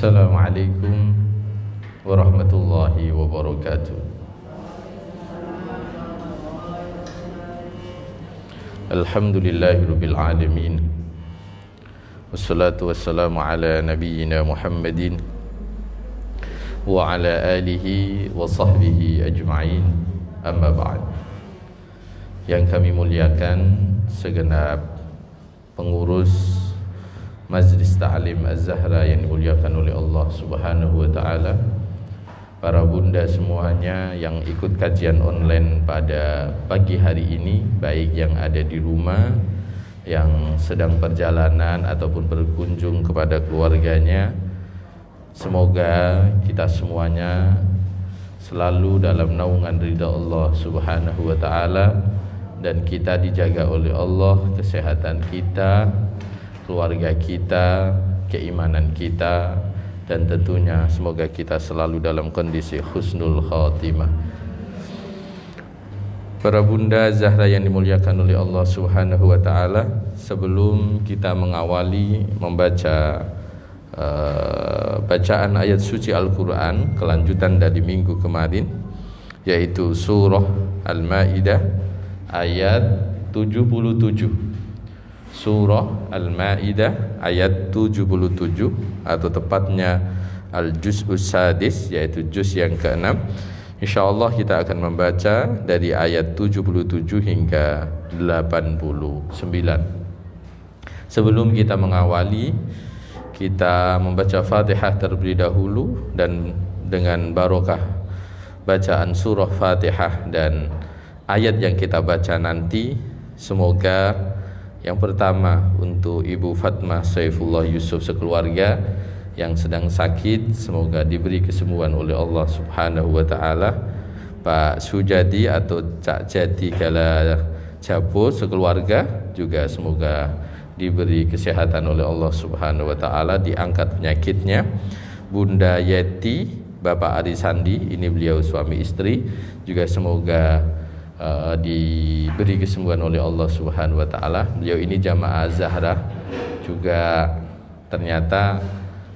Assalamualaikum warahmatullahi wabarakatuh. Alhamdulillahirabbil alamin. Wassalatu wassalamu ala nabiyyina Muhammadin wa ala alihi wa sahbihi ajma'in. Amma ba'd. Yang kami muliakan segenap pengurus Majlis Ta'lim Az-Zahra yang dimuliakan oleh Allah Subhanahu wa taala, para bunda semuanya yang ikut kajian online pada pagi hari ini, baik yang ada di rumah, yang sedang perjalanan ataupun berkunjung kepada keluarganya. Semoga kita semuanya selalu dalam naungan ridha Allah Subhanahu wa taala, dan kita dijaga oleh Allah kesehatan kita, keluarga kita, keimanan kita, dan tentunya semoga kita selalu dalam kondisi husnul khatimah. Para bunda Zahra yang dimuliakan oleh Allah Subhanahu wa taala, sebelum kita mengawali membaca bacaan ayat suci Al-Qur'an kelanjutan dari minggu kemarin, yaitu surah Al-Maidah ayat 77. Surah Al-Maidah ayat 77, atau tepatnya Al-Juz'us Sadis, yaitu juz yang ke-6. InsyaAllah kita akan membaca dari ayat 77 hingga 89. Sebelum kita mengawali, kita membaca Fatihah terlebih dahulu, dan dengan barokah bacaan surah Fatihah dan ayat yang kita baca nanti, semoga yang pertama untuk Ibu Fatmah Saifullah Yusuf sekeluarga yang sedang sakit, semoga diberi kesembuhan oleh Allah Subhanahu wa taala. Pak Sujadi atau Cak Jati Kala Japo sekeluarga juga semoga diberi kesehatan oleh Allah Subhanahu wa taala, diangkat penyakitnya. Bunda Yeti, Bapak Ari Sandi, ini beliau suami istri, juga semoga diberi kesembuhan oleh Allah Subhanahu wa taala. Beliau ini jamaah Zahra juga, ternyata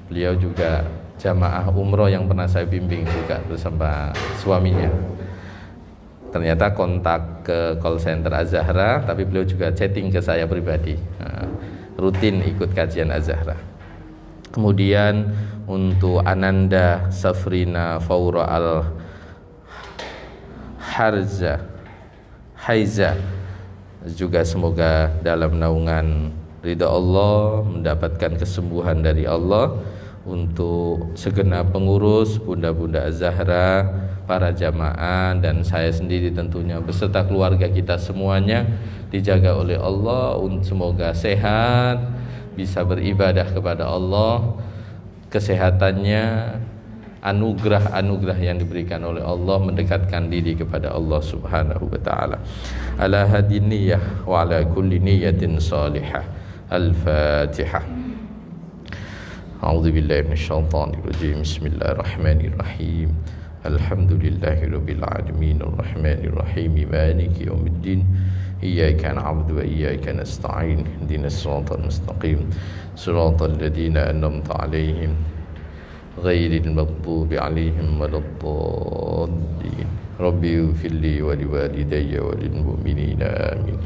beliau juga jamaah umroh yang pernah saya bimbing juga bersama suaminya. Ternyata kontak ke call center Az-Zahra, tapi beliau juga chatting ke saya pribadi, rutin ikut kajian Az-Zahra. Kemudian untuk Ananda Safrina Faura Haiza juga semoga dalam naungan ridha Allah mendapatkan kesembuhan dari Allah. Untuk segenap pengurus bunda-bunda Az-Zahra, para jamaah, dan saya sendiri tentunya beserta keluarga kita semuanya dijaga oleh Allah, semoga sehat, bisa beribadah kepada Allah, kesehatannya, anugerah-anugerah yang diberikan oleh Allah mendekatkan diri kepada Allah Subhanahu wa taala. Ala hadiniyah wa ala kulli niyatin salihah. Al-Fatihah. A'udzu billahi minasyaitonir rajim. Bismillahirrahmanirrahim. Alhamdulillahirabbil alamin arrahmanir rahim maliki yaumiddin. Iyyaka na'budu wa iyyaka nasta'in. Ihdinas siratal mustaqim. Siratal ladzina an'amta 'alaihim ghairil maghdubi 'alaihim waladdallin. Rabbi ighfirli wa liwalidayya wa lil mu'minina amin.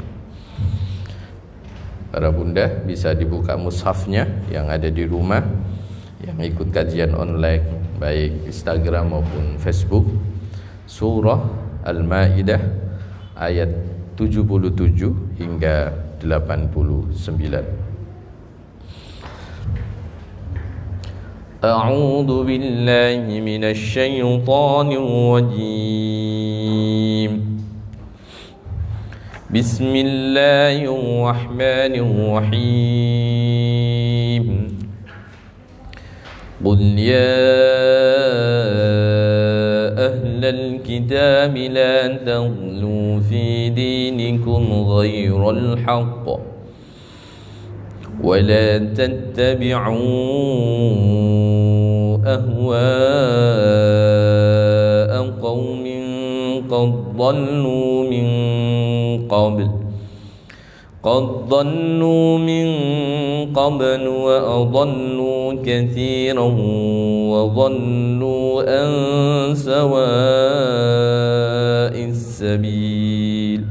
Para bunda bisa dibuka mushafnya yang ada di rumah, yang ikut kajian online baik Instagram maupun Facebook. Surah Al-Maidah ayat 77 hingga 89. A'udzu billahi minasy syaithanir rajim. Bismillahirrahmanirrahim. Qul ya ahlal kitab la taghlu fi dinikum ghairal haqq wa la tattabi'u ahwa'a qaumin qad dhallu min qabl قد ضلوا من قبل وأضلوا كثيرا وضلوا عن سواء السبيل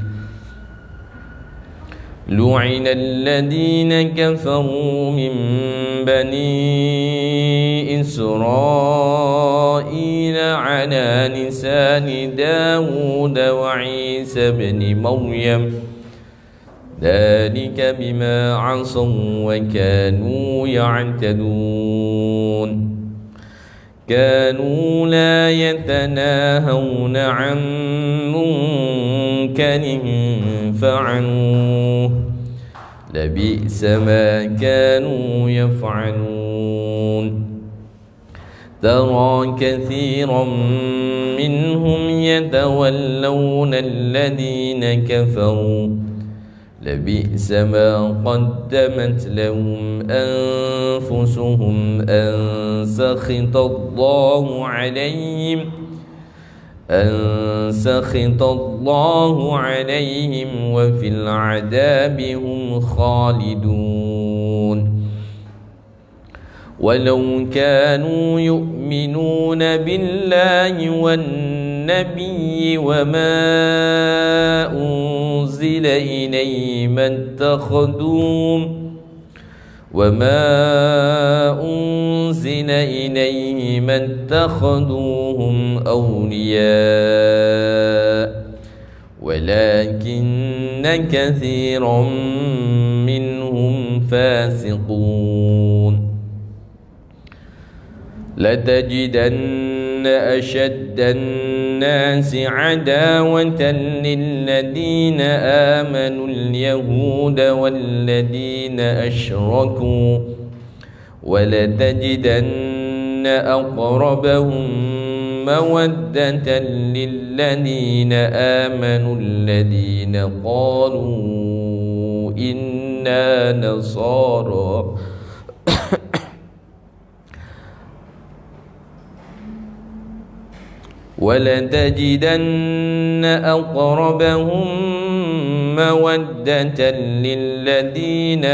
لعن الذين كفروا من بني إسرائيل على لسان داود وعيسى بن مريم ذلك بما عصوا وكانوا يعتدون كانوا لا يتناهون عن منكر فعلوه لبئس ما كانوا يفعلون ترى كثيرا منهم يتولون الذين كفروا لبئس ما قدمت لهم أنفسهم أن سخط الله عليهم وفي العذاب هم خالدون ولو كانوا يؤمنون بالله والنبي وما أنزل إليه ما اتخذوهم أولياء ولكن كثيرا منهم فاسقون لتجدن أشد الناس عداوة للذين آمنوا اليهود والذين أشركوا ولتجدن أقربهم مودة للذين آمنوا الذين قالوا إنا نصارى ولتجدن أقربهم مودة للذين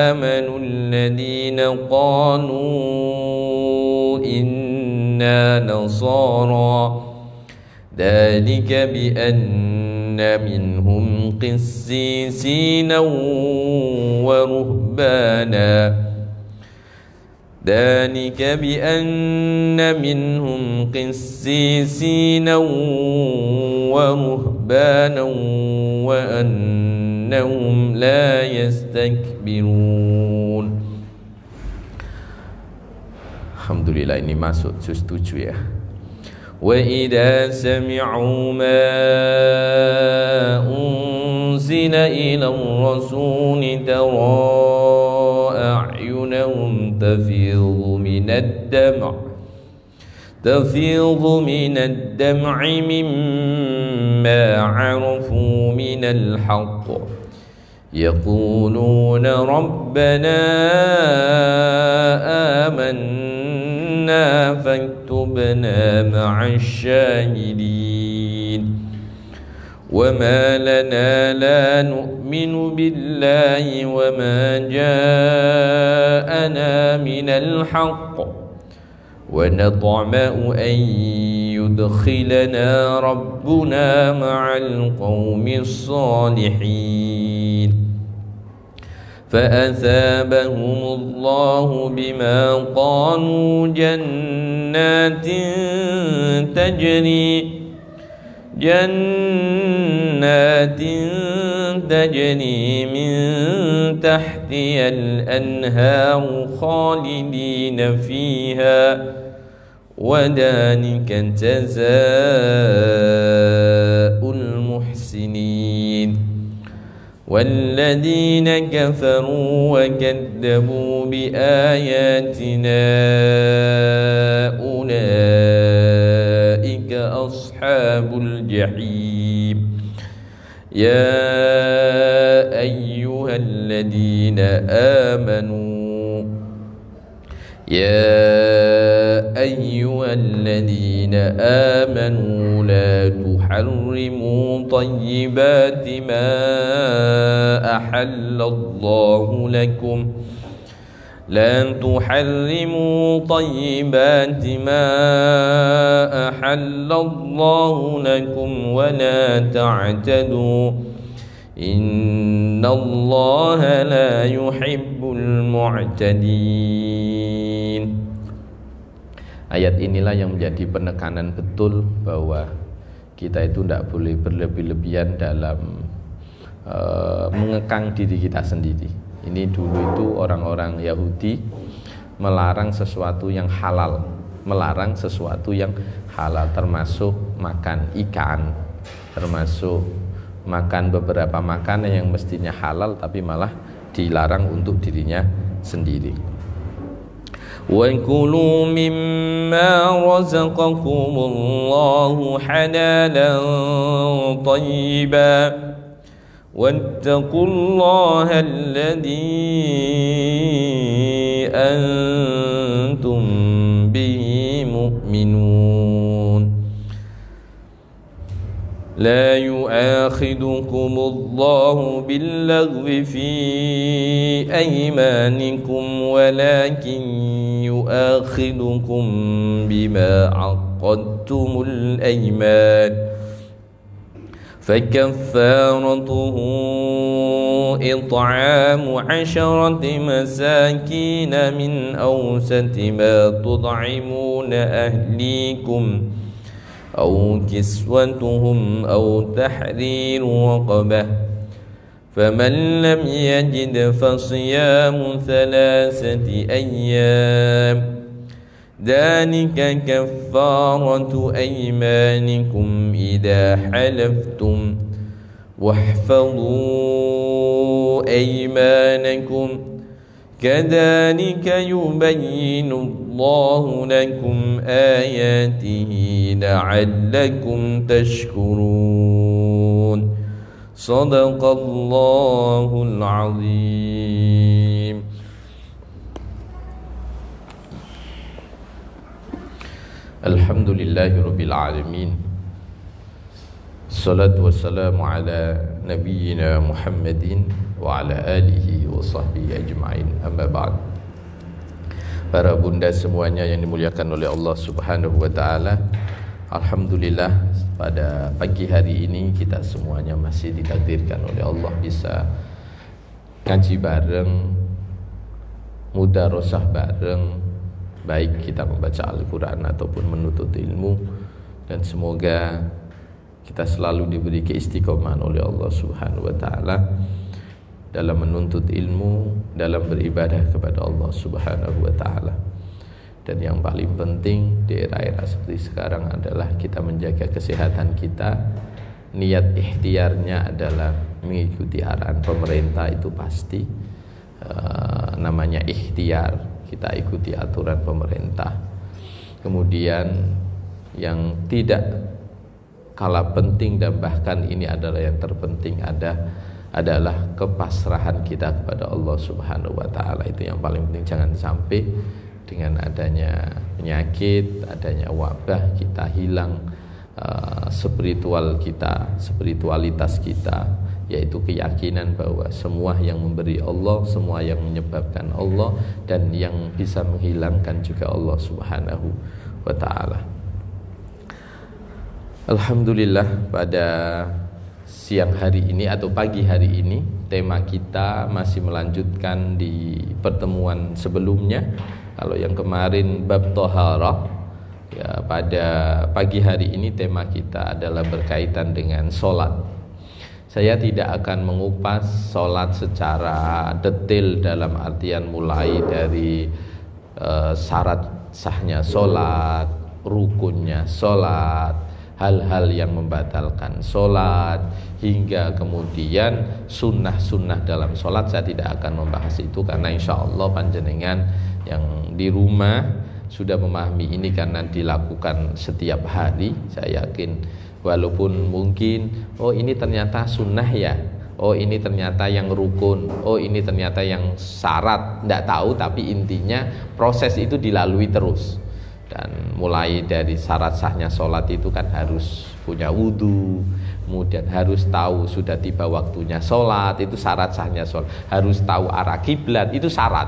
آمنوا الذين قالوا إنا نصارى ذلك بأن منهم قسيسين ورهبانا وأنهم لا يستكبرون. Alhamdulillah, ini masuk juz 7 ya. وَإِذَا سَمِعُوا مَا أُنزِلَ إِلَى الرَّسُولِ تَرَى أعينهم تفيض من الدمع مما عرفوا من الحق يقولون ربنا آمنا فاكتبنا مع الشاهدين وما لنا لا نؤمن بالله وما جاءنا من الحق ونطمع أن يدخلنا ربنا مع القوم الصالحين فأثابهم الله بما قالوا جنات تجري من تحتها الأنهار خالدين فيها وذلك جزاء المحسنين والذين كفروا وكذبوا بآياتنا أولئك أصحاب الجحيم يا أيها الذين آمنوا يا أيها الذين آمنوا لا تحرموا طيبات ما أحل الله لكم لا تحرموا طيبات ما أحل الله لكم ولا تعتدوا إن الله لا يحب المعتدين. Ayat inilah yang menjadi penekanan betul bahwa kita itu tidak boleh berlebih-lebihan dalam mengekang diri kita sendiri. Ini dulu itu orang-orang Yahudi melarang sesuatu yang halal, melarang sesuatu yang halal, termasuk makan ikan, termasuk makan beberapa makanan yang mestinya halal tapi malah dilarang untuk dirinya sendiri. Wa kulu mimma razaqakumullahu halalan thayyiban واتقوا الله الذي أنتم به مؤمنون لا يؤاخذكم الله باللغو في أيمانكم ولكن يؤاخذكم بما عقدتم الأيمان فكفارته إطعام 10 مساكين من أوسط ما تطعمون أهليكم أو كسوتهم أو تحرير رقبة فمن لم يجد فصيام 3 أيام ذلك كفارة أيمانكم إذا حلفتم واحفظوا أيمانكم كذلك يبين الله لكم آياته لعلكم تشكرون صدق الله العظيم. Alhamdulillahi Rabbil Alamin. Salatu wassalamu ala nabiyyina Muhammadin wa ala alihi wa sahbihi ajma'in. Amma ba'd. Para bunda semuanya yang dimuliakan oleh Allah Subhanahu wa ta'ala, alhamdulillah pada pagi hari ini kita semuanya masih ditakdirkan oleh Allah bisa ngaji bareng, mudarosah bareng, baik kita membaca Al-Quran ataupun menuntut ilmu, dan semoga kita selalu diberi keistiqomahan oleh Allah Subhanahu wa ta'ala dalam menuntut ilmu, dalam beribadah kepada Allah Subhanahu wa ta'ala. Dan yang paling penting di era-era seperti sekarang adalah kita menjaga kesehatan kita. Niat ikhtiarnya adalah mengikuti arahan pemerintah, itu pasti namanya ikhtiar, kita ikuti aturan pemerintah. Kemudian yang tidak kalah penting dan bahkan ini adalah yang terpenting adalah kepasrahan kita kepada Allah Subhanahu wa ta'ala. Itu yang paling penting. Jangan sampai dengan adanya penyakit, adanya wabah, kita hilang spiritualitas kita, yaitu keyakinan bahwa semua yang memberi Allah, semua yang menyebabkan Allah, dan yang bisa menghilangkan juga Allah Subhanahu wa ta'ala. Alhamdulillah, pada siang hari ini atau pagi hari ini tema kita masih melanjutkan di pertemuan sebelumnya. Kalau yang kemarin bab toharah, ya, pada pagi hari ini tema kita adalah berkaitan dengan sholat. Saya tidak akan mengupas sholat secara detail dalam artian mulai dari syarat sahnya sholat, rukunnya sholat, hal-hal yang membatalkan sholat, hingga kemudian sunnah-sunnah dalam sholat. Saya tidak akan membahas itu karena insya Allah panjenengan yang di rumah sudah memahami ini karena dilakukan setiap hari. Saya yakin walaupun mungkin ini ternyata sunnah ya, oh ini ternyata yang rukun, oh ini ternyata yang syarat, tidak tahu, tapi intinya proses itu dilalui terus. Dan mulai dari syarat sahnya sholat itu kan harus punya wudhu, kemudian harus tahu sudah tiba waktunya sholat, itu syarat sahnya sholat. Harus tahu arah kiblat, itu syarat.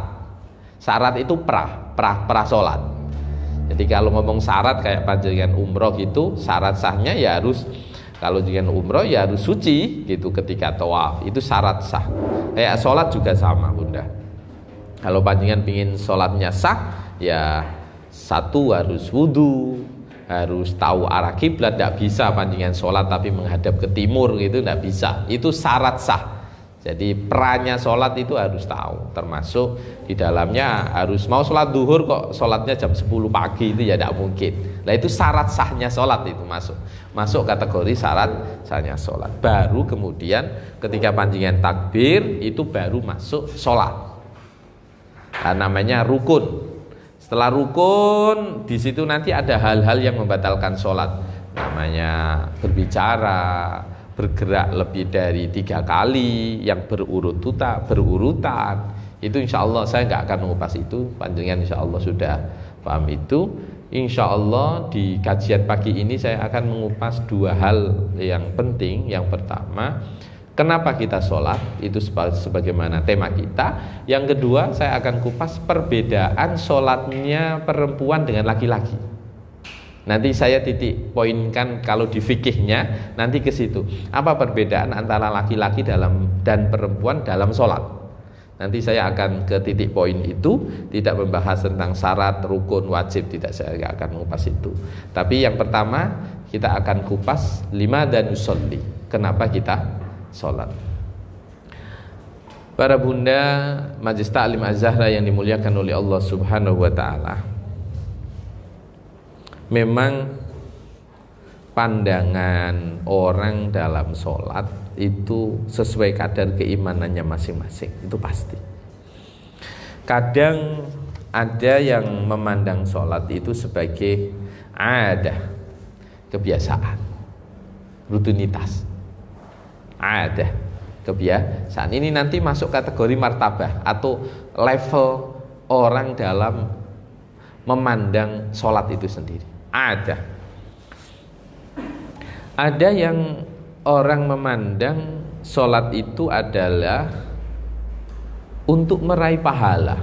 Syarat itu pra sholat. Jadi kalau ngomong syarat kayak panjenengan umroh gitu, syarat sahnya ya harus, kalau jangan umroh ya harus suci gitu ketika tawaf, itu syarat sah. Kayak sholat juga sama Bunda. Kalau panjenengan pingin sholatnya sah, ya satu harus wudhu, harus tahu arah kiblat. Tidak bisa panjenengan sholat tapi menghadap ke timur gitu, tidak bisa. Itu syarat sah. Jadi perannya sholat itu harus tahu, termasuk di dalamnya harus, mau sholat duhur kok sholatnya jam 10 pagi itu ya tidak mungkin. Nah itu syarat sahnya sholat, itu masuk kategori syarat sahnya sholat. Baru kemudian ketika panjenengan takbir itu baru masuk sholat. Nah, namanya rukun. Setelah rukun, di situ nanti ada hal-hal yang membatalkan sholat. Namanya berbicara, bergerak lebih dari 3 kali, yang berurutan. Itu insya Allah saya nggak akan mengupas itu. Panjenengan insya Allah sudah paham itu. Insya Allah di kajian pagi ini saya akan mengupas 2 hal yang penting. Yang pertama, kenapa kita sholat, itu sebagaimana tema kita. Yang kedua, saya akan kupas perbedaan sholatnya perempuan dengan laki-laki. Nanti saya titik poinkan kalau di fikihnya, nanti ke situ. Apa perbedaan antara laki-laki dan perempuan dalam sholat? Nanti saya akan ke titik poin itu, tidak membahas tentang syarat, rukun, wajib, tidak, saya akan mengupas itu. Tapi yang pertama, kita akan kupas lima dan nusolli. Kenapa kita sholat? Para bunda Majelis Ta'lim Az-Zahra yang dimuliakan oleh Allah Subhanahu wa ta'ala, memang pandangan orang dalam sholat itu sesuai kadar keimanannya masing-masing, itu pasti. Kadang ada yang memandang sholat itu sebagai adah, kebiasaan, rutinitas. Ada kebiasaan, ini nanti masuk kategori martabah atau level orang dalam memandang sholat itu sendiri. Ada yang orang memandang sholat itu adalah untuk meraih pahala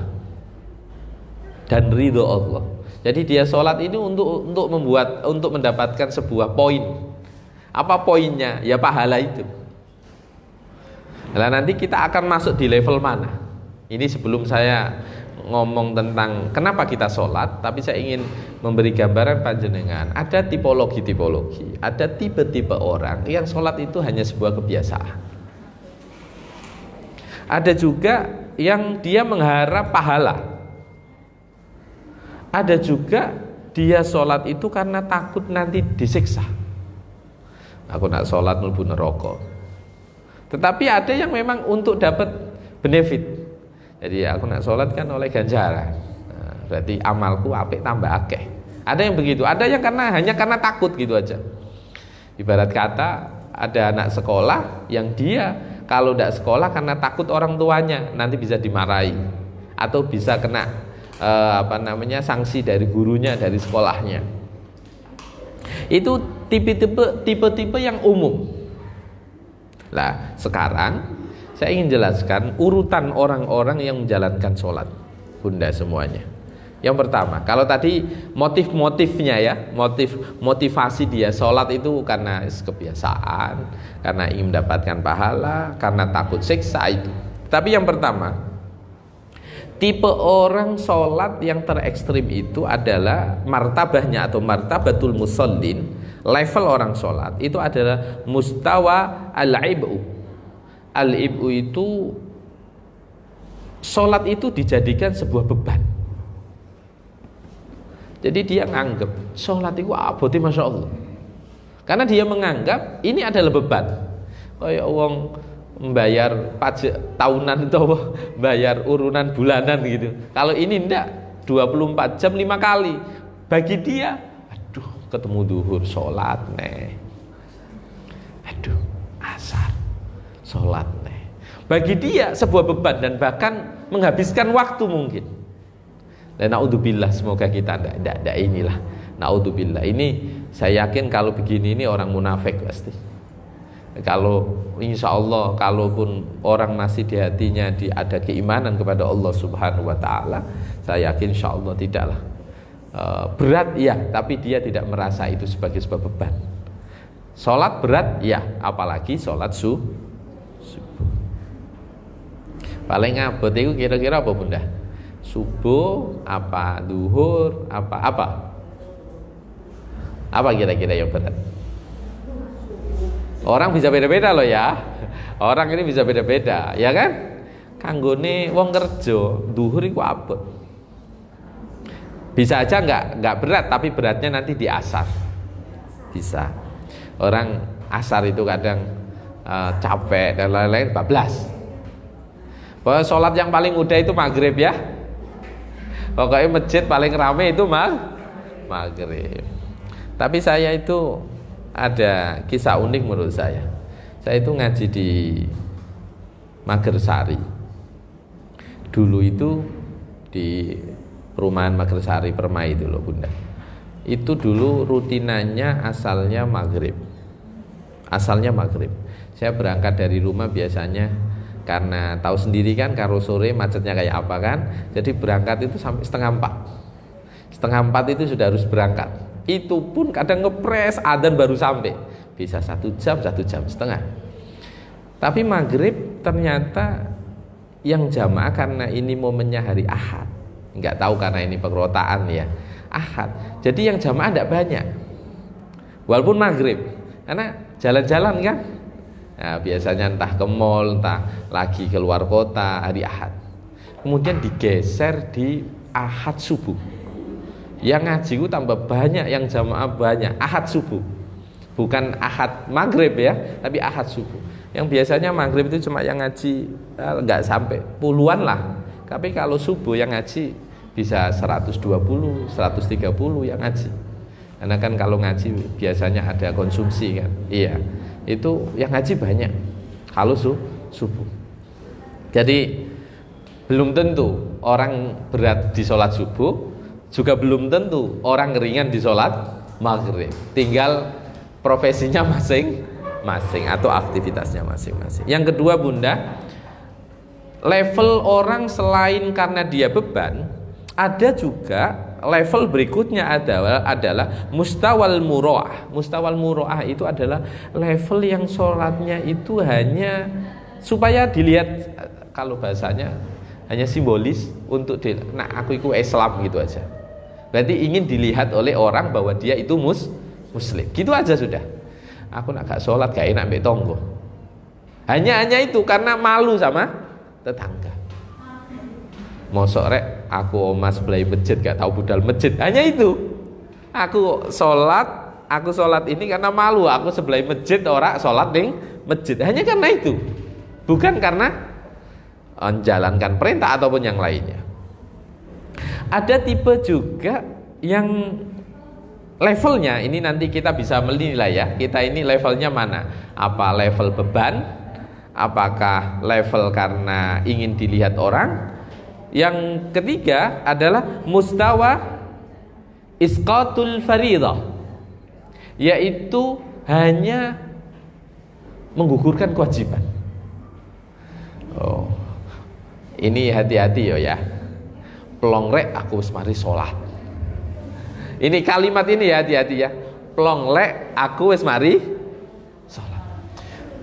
dan ridho Allah. Jadi dia sholat ini untuk mendapatkan sebuah poin. Apa poinnya? Ya pahala itu. Nah, nanti kita akan masuk di level mana? Ini sebelum saya ngomong tentang kenapa kita sholat, tapi saya ingin memberi gambaran panjenengan. Ada tipologi-tipologi, ada tipe-tipe orang yang sholat itu hanya sebuah kebiasaan. Ada juga yang dia mengharap pahala. Ada juga dia sholat itu karena takut nanti disiksa. Aku nak sholat mlebu neraka. Tetapi ada yang memang untuk dapat benefit. Jadi aku nak sholat kan oleh ganjaran. Nah, berarti amalku apik tambah akeh. Ada yang begitu. Ada yang hanya karena takut gitu aja. Ibarat kata ada anak sekolah yang dia kalau tidak sekolah karena takut orang tuanya nanti bisa dimarahi atau bisa kena sanksi dari gurunya, dari sekolahnya. Itu tipe-tipe yang umum. Nah, sekarang saya ingin jelaskan urutan orang-orang yang menjalankan sholat, bunda semuanya. Yang pertama, kalau tadi motivasinya ya, motivasi dia sholat itu karena kebiasaan, karena ingin mendapatkan pahala, karena takut siksa itu. Tapi yang pertama, tipe orang sholat yang terekstrim itu adalah martabahnya atau martabatul musallin, level orang sholat itu adalah mustawa al-ib'u. Al-ib'u itu sholat itu dijadikan sebuah beban. Jadi dia nganggap sholat itu abote Masya Allah. Karena dia menganggap ini adalah beban. Kayak wong membayar pajak tahunan atau bayar urunan bulanan gitu. Kalau ini enggak, 24 jam 5 kali. Bagi dia, aduh ketemu duhur sholat nih. Aduh asar. sholat. Bagi dia sebuah beban dan bahkan menghabiskan waktu mungkin. Dan naudzubillah, semoga kita tidak inilah. Naudzubillah. Ini saya yakin kalau begini ini orang munafik pasti. Kalau insya Allah, kalaupun orang masih di hatinya ada keimanan kepada Allah Subhanahu Wa Taala, saya yakin insya Allah tidaklah berat ya, tapi dia tidak merasa itu sebagai sebuah beban. Sholat berat ya, apalagi sholat subuh. Paling abot itu kira-kira apa bunda? Subuh, apa duhur, apa kira-kira yang berat? Orang bisa beda-beda loh ya. Orang ini bisa beda-beda, ya kan? Kanggone wong kerja, duhur iku abot. Bisa aja nggak berat, tapi beratnya nanti di asar. Bisa. Orang asar itu kadang capek dan lain-lain, 14. Bahwa sholat yang paling mudah itu maghrib ya. Pokoknya masjid paling rame itu maghrib. Tapi saya itu ada kisah unik menurut saya. Saya itu ngaji di Magersari. Dulu itu di perumahan Magersari Permai itu loh bunda. Itu dulu rutinannya asalnya maghrib. Saya berangkat dari rumah biasanya, karena tahu sendiri kan kalau sore macetnya kayak apa kan. Jadi berangkat itu sampai 3:30. 3:30 itu sudah harus berangkat. Itu pun kadang ngepres adzan baru sampai. Bisa 1 jam, 1,5 jam. Tapi maghrib ternyata yang jamaah, karena ini momennya hari Ahad. Enggak tahu karena ini perkotaan ya, Ahad. Jadi yang jamaah tidak banyak. Walaupun maghrib, karena jalan-jalan kan. Nah, biasanya entah ke mall, entah lagi keluar kota hari Ahad. Kemudian digeser di Ahad subuh. Yang ngaji itu tambah banyak, yang jamaah banyak. Ahad subuh, bukan Ahad maghrib ya, tapi Ahad subuh. Yang biasanya maghrib itu cuma yang ngaji nggak sampai puluhan lah. Tapi kalau subuh yang ngaji bisa 120, 130 yang ngaji. Karena kan kalau ngaji biasanya ada konsumsi kan. Iya. Itu yang ngaji banyak kalau subuh. Jadi belum tentu orang berat di sholat subuh, juga belum tentu orang ringan di sholat maghrib. Tinggal profesinya masing-masing atau aktivitasnya masing-masing. Yang kedua bunda, level orang selain karena dia beban, ada juga level berikutnya adalah mustawal muro'ah. Mustawal muro'ah itu adalah level yang sholatnya itu hanya supaya dilihat, kalau bahasanya hanya simbolis untuk nah aku itu Islam gitu aja. Berarti ingin dilihat oleh orang bahwa dia itu muslim. Gitu aja sudah. Aku nak gak sholat gak enak mbek tonggo. Hanya itu karena malu sama tetangga. Mosok rek aku omas belai masjid gak tahu budal masjid. Hanya itu. Aku sholat ini karena malu. Aku sebelah masjid orang sholat ning masjid. Hanya karena itu. Bukan karena menjalankan perintah ataupun yang lainnya. Ada tipe juga yang levelnya ini nanti kita bisa menilai ya. Kita ini levelnya mana? Apa level beban? Apakah level karena ingin dilihat orang? Yang ketiga adalah mustawa isqatul faridah, yaitu hanya menggugurkan kewajiban. Oh, ini hati-hati ya. Plongrek aku wis mari sholat. Ini kalimat ini ya, hati-hati ya. Plongrek aku wis mari sholat.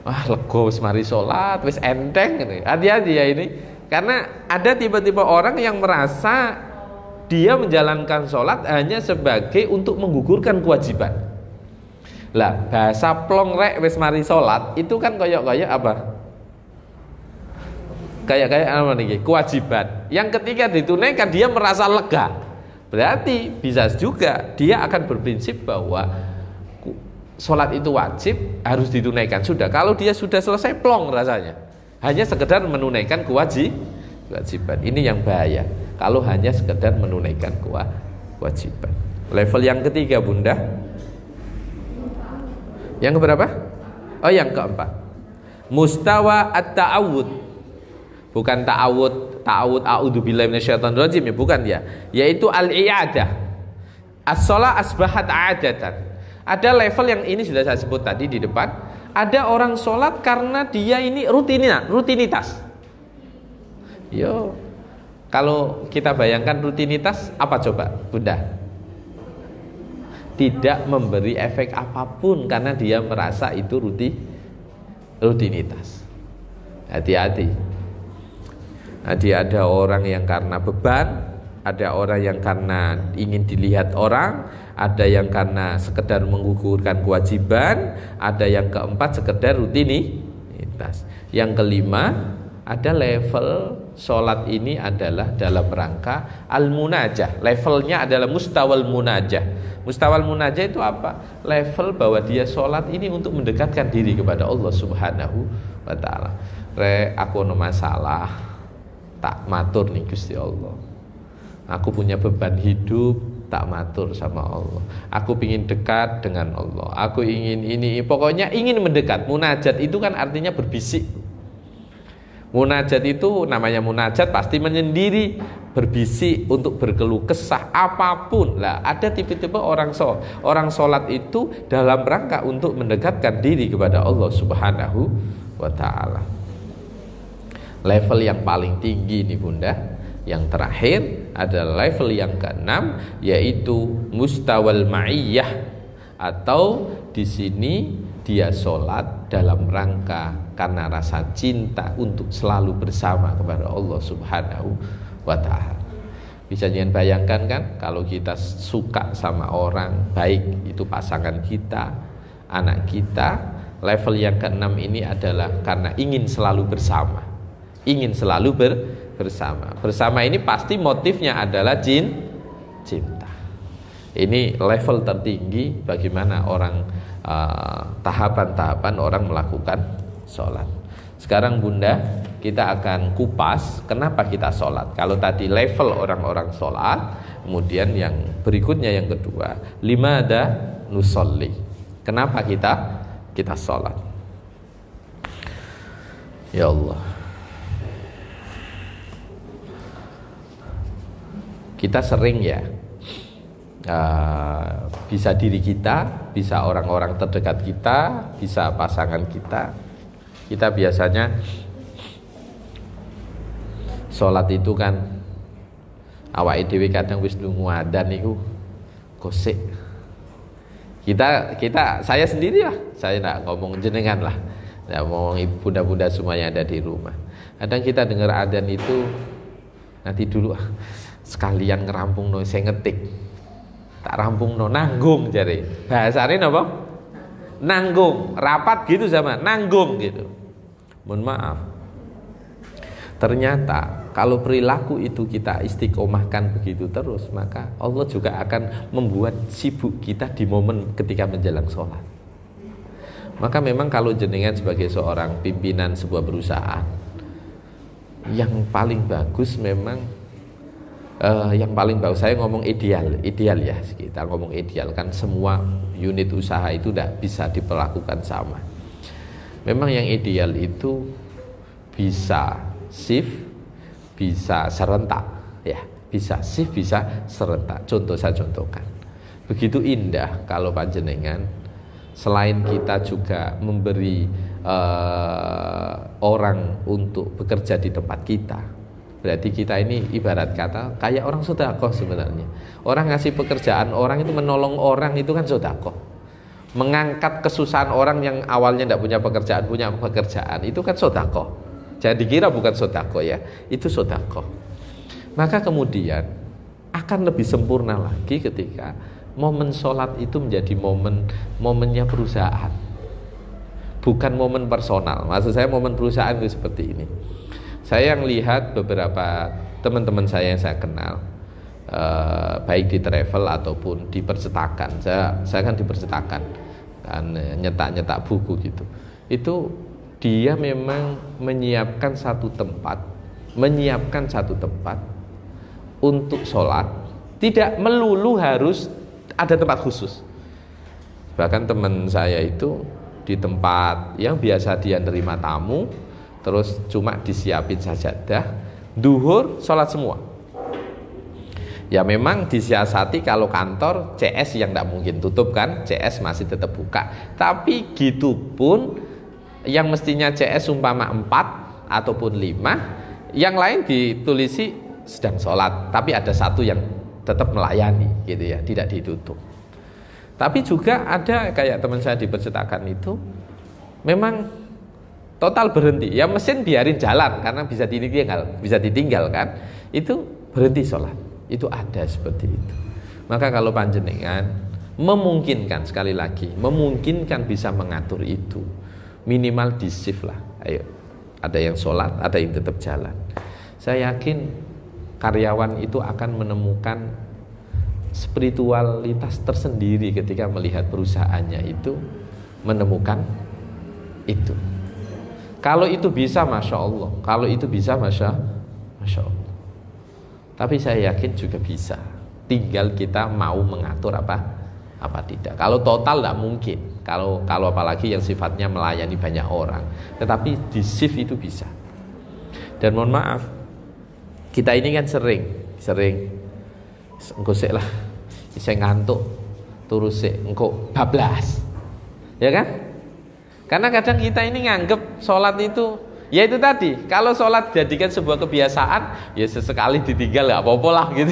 Wah, lego wis mari sholat, wis enteng. Hati-hati ya ini. Karena ada tipe-tipe orang yang merasa dia menjalankan sholat hanya sebagai untuk menggugurkan kewajiban. Lah, bahasa plongrek wis mari sholat itu kan koyok-koyok apa? Kayak apa nih? Kewajiban. Yang ketika ditunaikan dia merasa lega. Berarti bisa juga dia akan berprinsip bahwa sholat itu wajib, harus ditunaikan. Sudah, kalau dia sudah selesai plong rasanya. Hanya sekedar menunaikan kewajiban. Ini yang bahaya. Kalau hanya sekedar menunaikan kewajiban. Level yang ketiga bunda. Yang keberapa? Oh, yang keempat. mustawa at-ta'awud. Bukan ta'awud a'udzubillahi minasyaitonirrajim ya, bukan ya. Yaitu al-i'adah. As-shalah asbahat 'adatan. Ada level yang ini sudah saya sebut tadi di depan. Ada orang sholat karena dia ini rutinitas. Yo, kalau kita bayangkan rutinitas apa coba, Bunda? Tidak memberi efek apapun karena dia merasa itu rutinitas. Hati-hati. Jadi ada orang yang karena beban, ada orang yang karena ingin dilihat orang, ada yang karena sekedar menggugurkan kewajiban, ada yang keempat sekedar rutinitas. Yang kelima, ada level sholat ini adalah dalam rangka al-munajah. Levelnya adalah mustawal munajah. Mustawal munajah itu apa? Level bahwa dia sholat ini untuk mendekatkan diri kepada Allah Subhanahu wa ta'ala. Aku no masalah, tak matur nih Gusti Allah. Aku punya beban hidup, tak matur sama Allah. Aku ingin dekat dengan Allah. Aku ingin ini, pokoknya ingin mendekat. Munajat itu kan artinya berbisik. Munajat itu namanya munajat pasti menyendiri, berbisik untuk berkeluh kesah apapun. Lah ada tipe-tipe orang sholat itu dalam rangka untuk mendekatkan diri kepada Allah Subhanahu wa ta'ala. Level yang paling tinggi nih Bunda, yang terakhir adalah level yang keenam, yaitu mustawal ma'iyah, atau di sini dia sholat dalam rangka karena rasa cinta untuk selalu bersama kepada Allah Subhanahu wa ta'ala. Bisa jangan bayangkan kan, kalau kita suka sama orang, baik itu pasangan kita, anak kita, level yang keenam ini adalah karena ingin selalu bersama. Ingin selalu bersama. Bersama ini pasti motifnya adalah cinta. Ini level tertinggi bagaimana orang tahapan-tahapan orang melakukan sholat. Sekarang Bunda, kita akan kupas kenapa kita sholat. Kalau tadi level orang-orang sholat, kemudian yang berikutnya yang kedua, limada nusolli. Kenapa kita sholat? Ya Allah, kita sering ya, bisa diri kita, bisa orang-orang terdekat kita, bisa pasangan kita. Kita biasanya sholat itu kan awake dhewe kadang wis lungo adzan niku gosek. Saya sendiri lah, saya enggak ngomong jenengan lah, enggak ngomong ibu bunda-bunda semuanya ada di rumah. Kadang kita dengar adzan itu nanti dulu sekalian ngerampung no saya ngetik, tak rampung no nanggung, jare bahasane napa, nanggung, rapat gitu sama nanggung gitu. Mohon maaf, ternyata kalau perilaku itu kita istiqomahkan begitu terus, maka Allah juga akan membuat sibuk kita di momen ketika menjelang sholat. Maka memang kalau jenengan sebagai seorang pimpinan sebuah perusahaan, yang paling bagus memang yang paling bagus, saya ngomong ideal ya, kita ngomong ideal kan, semua unit usaha itu tidak bisa diperlakukan sama. Memang yang ideal itu bisa shift, bisa serentak ya, bisa shift, bisa serentak. Contoh saya contohkan, begitu indah kalau panjenengan selain kita juga memberi orang untuk bekerja di tempat kita, berarti kita ini ibarat kata kayak orang sedekah sebenarnya. Orang ngasih pekerjaan orang itu, menolong orang itu kan sedekah. Mengangkat kesusahan orang yang awalnya tidak punya pekerjaan, itu kan sedekah. Jangan dikira bukan sedekah ya, itu sedekah. Maka kemudian akan lebih sempurna lagi ketika momen sholat itu menjadi momennya perusahaan, bukan momen personal. Maksud saya momen perusahaan itu seperti ini. Saya yang lihat beberapa teman-teman saya yang saya kenal, baik di travel ataupun di percetakan. Saya kan di percetakan, kan nyetak buku gitu. Itu dia memang menyiapkan satu tempat untuk sholat. Tidak melulu harus ada tempat khusus. Bahkan teman saya itu di tempat yang biasa dia nerima tamu, terus cuma disiapin sajadah, duhur sholat semua. Ya memang disiasati kalau kantor CS yang tidak mungkin tutup kan, CS masih tetap buka. Tapi gitu pun yang mestinya CS umpama 4 ataupun 5, yang lain ditulisi sedang sholat, tapi ada satu yang tetap melayani gitu ya, tidak ditutup. Tapi juga ada kayak teman saya di percetakan itu memang total berhenti. Ya mesin biarin jalan karena bisa ditinggal kan. Itu berhenti sholat. Itu ada seperti itu. Maka kalau panjenengan memungkinkan, sekali lagi memungkinkan bisa mengatur itu, minimal di shift lah. Ayo, ada yang sholat, ada yang tetap jalan. Saya yakin karyawan itu akan menemukan spiritualitas tersendiri ketika melihat perusahaannya itu menemukan itu. Kalau itu bisa, masya Allah. Kalau itu bisa, masya Allah. Tapi saya yakin juga bisa. Tinggal kita mau mengatur apa tidak. Kalau total tidak mungkin. Kalau apalagi yang sifatnya melayani banyak orang. Tetapi di shift itu bisa. Dan mohon maaf, kita ini kan sering engko sik lah. Saya ngantuk, terus sik engko bablas. Ya kan? Karena kadang kita ini nganggep sholat itu, ya itu tadi, kalau sholat jadikan sebuah kebiasaan, ya sesekali ditinggal gak apa-apa lah gitu.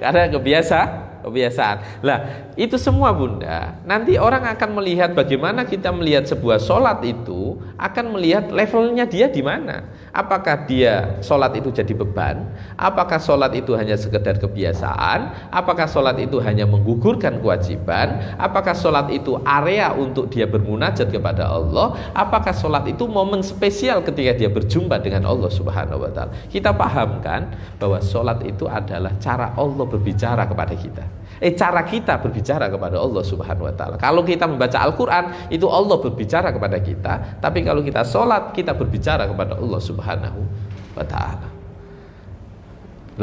Karena kebiasaan. Lah, itu semua Bunda, nanti orang akan melihat bagaimana kita melihat sebuah sholat itu, akan melihat levelnya dia di mana. Apakah dia sholat itu jadi beban? Apakah sholat itu hanya sekedar kebiasaan? Apakah sholat itu hanya menggugurkan kewajiban? Apakah sholat itu area untuk dia bermunajat kepada Allah? Apakah sholat itu momen spesial ketika dia berjumpa dengan Allah Subhanahu wa Ta'ala? Kita pahamkan bahwa sholat itu adalah cara Allah berbicara kepada kita. Cara kita berbicara kepada Allah Subhanahu wa Ta'ala. Kalau kita membaca Al-Quran, itu Allah berbicara kepada kita. Tapi kalau kita sholat, kita berbicara kepada Allah Subhanahu wa Ta'ala.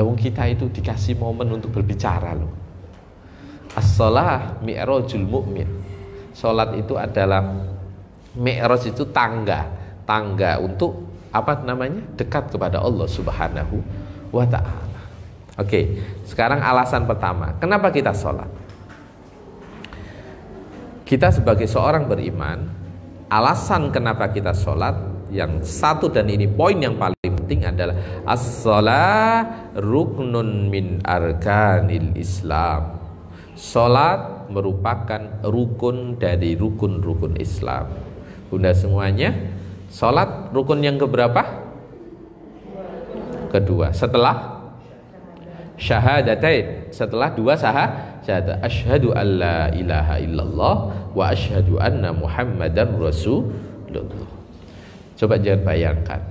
Lalu kita itu dikasih momen untuk berbicara loh. As-shalah mi'rajul mu'min. Sholat itu adalah mi'raj, itu tangga untuk dekat kepada Allah Subhanahu wa Ta'ala. Oke, sekarang alasan pertama, kenapa kita sholat? Kita sebagai seorang beriman, alasan kenapa kita sholat yang satu, dan ini poin yang paling penting adalah as-shalah ruknun min arkanil Islam. Sholat merupakan rukun dari rukun-rukun Islam. Bunda semuanya, sholat rukun yang keberapa? Kedua, setelah syahadatain, setelah dua syahadat, asyhadu alla ilaha illallah wa asyhadu anna muhammadan rasulullah. Coba jangan bayangkan,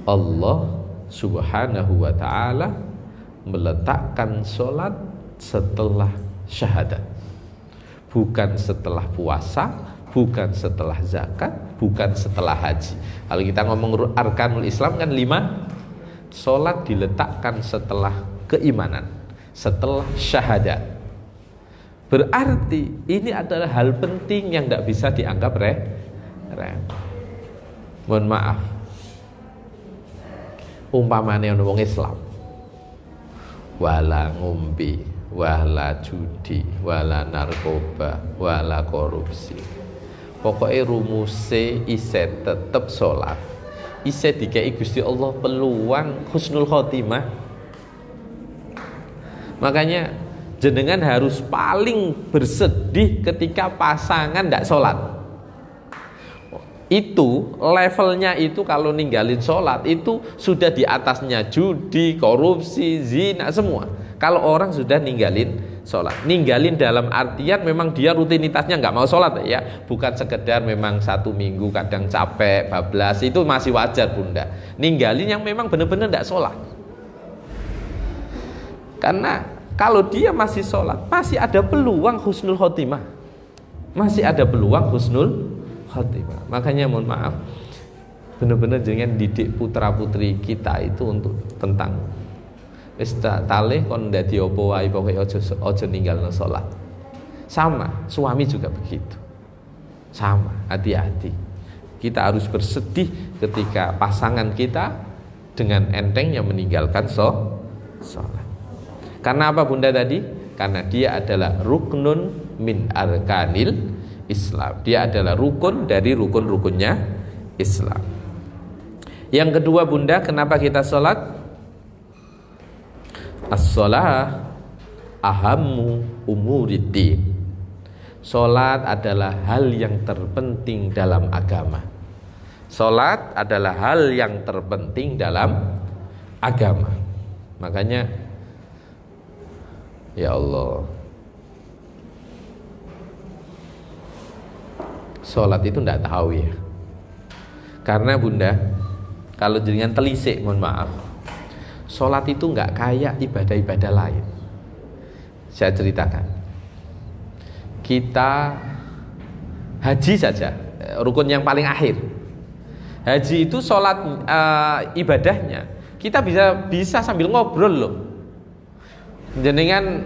Allah Subhanahu wa Ta'ala meletakkan sholat setelah syahadat, bukan setelah puasa, bukan setelah zakat, bukan setelah haji. Kalau kita ngomong arkanul Islam kan 5. Sholat diletakkan setelah keimanan, setelah syahadat. Berarti ini adalah hal penting yang tidak bisa dianggap remeh. Mohon maaf, umpamanya wong Islam wala ngombe, wala judi, wala narkoba, wala korupsi, pokoknya rumuse isih tetep sholat, isih dikei Gusti Allah peluang husnul khotimah. Makanya jenengan harus paling bersedih ketika pasangan tidak sholat. Itu levelnya itu kalau ninggalin sholat itu sudah di atasnya judi, korupsi, zina, semua. Kalau orang sudah ninggalin sholat, ninggalin dalam artian memang dia rutinitasnya nggak mau sholat ya, bukan sekedar memang 1 minggu kadang capek, bablas, itu masih wajar Bunda. Ninggalin yang memang benar-benar nggak sholat. Karena kalau dia masih sholat, masih ada peluang husnul khotimah, masih ada peluang husnul khotimah. Makanya mohon maaf, benar-benar jangan didik putra putri kita itu untuk tentang wis talih kon dadi apa wae pokoke aja ninggalno salat. Sama, suami juga begitu. Sama, hati-hati. Kita harus bersedih ketika pasangan kita dengan entengnya meninggalkan sholat. Karena apa bunda tadi? Karena dia adalah ruknun min arkanil Islam. Dia adalah rukun dari rukun-rukunnya Islam. Yang kedua bunda, kenapa kita sholat? As-sholah ahammu umuriddin. Sholat adalah hal yang terpenting dalam agama. Sholat adalah hal yang terpenting dalam agama. Makanya ya Allah, sholat itu tidak tahu ya. Karena bunda, kalau jenengan telisik, mohon maaf, sholat itu nggak kayak ibadah-ibadah lain. Saya ceritakan. Kita haji saja, rukun yang paling akhir. Haji itu sholat ibadahnya kita bisa sambil ngobrol loh. Jenengan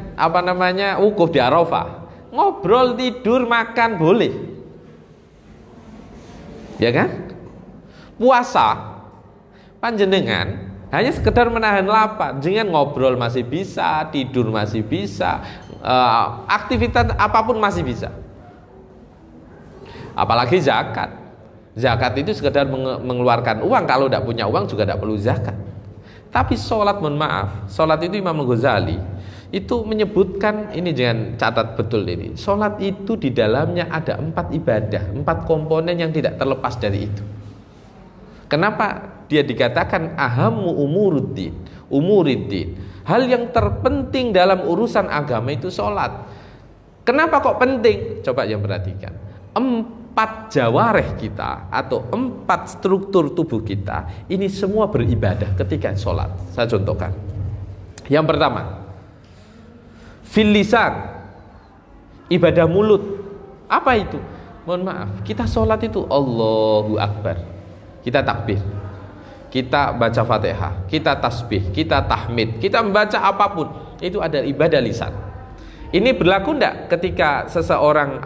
wukuf di Arafah, ngobrol, tidur, makan boleh, ya kan? Puasa panjenengan hanya sekedar menahan lapar, jangan ngobrol masih bisa, tidur masih bisa, aktivitas apapun masih bisa. Apalagi zakat. Zakat itu sekedar mengeluarkan uang, kalau tidak punya uang juga tidak perlu zakat. Tapi sholat, mohon maaf, sholat itu Imam Ghazali itu menyebutkan, ini jangan catat betul ini, sholat itu di dalamnya ada 4 ibadah, 4 komponen yang tidak terlepas dari itu. Kenapa dia dikatakan ahammu umuriddin? Hal yang terpenting dalam urusan agama itu sholat. Kenapa kok penting? Coba yang perhatikan. 4 jawareh kita atau 4 struktur tubuh kita ini semua beribadah ketika sholat. Saya contohkan. Yang pertama, fil lisan, ibadah mulut. Apa itu? Mohon maaf, kita sholat itu Allahu Akbar, kita takbir, kita baca Fatihah, kita tasbih, kita tahmid, kita membaca apapun, itu adalah ibadah lisan. Ini berlaku enggak ketika seseorang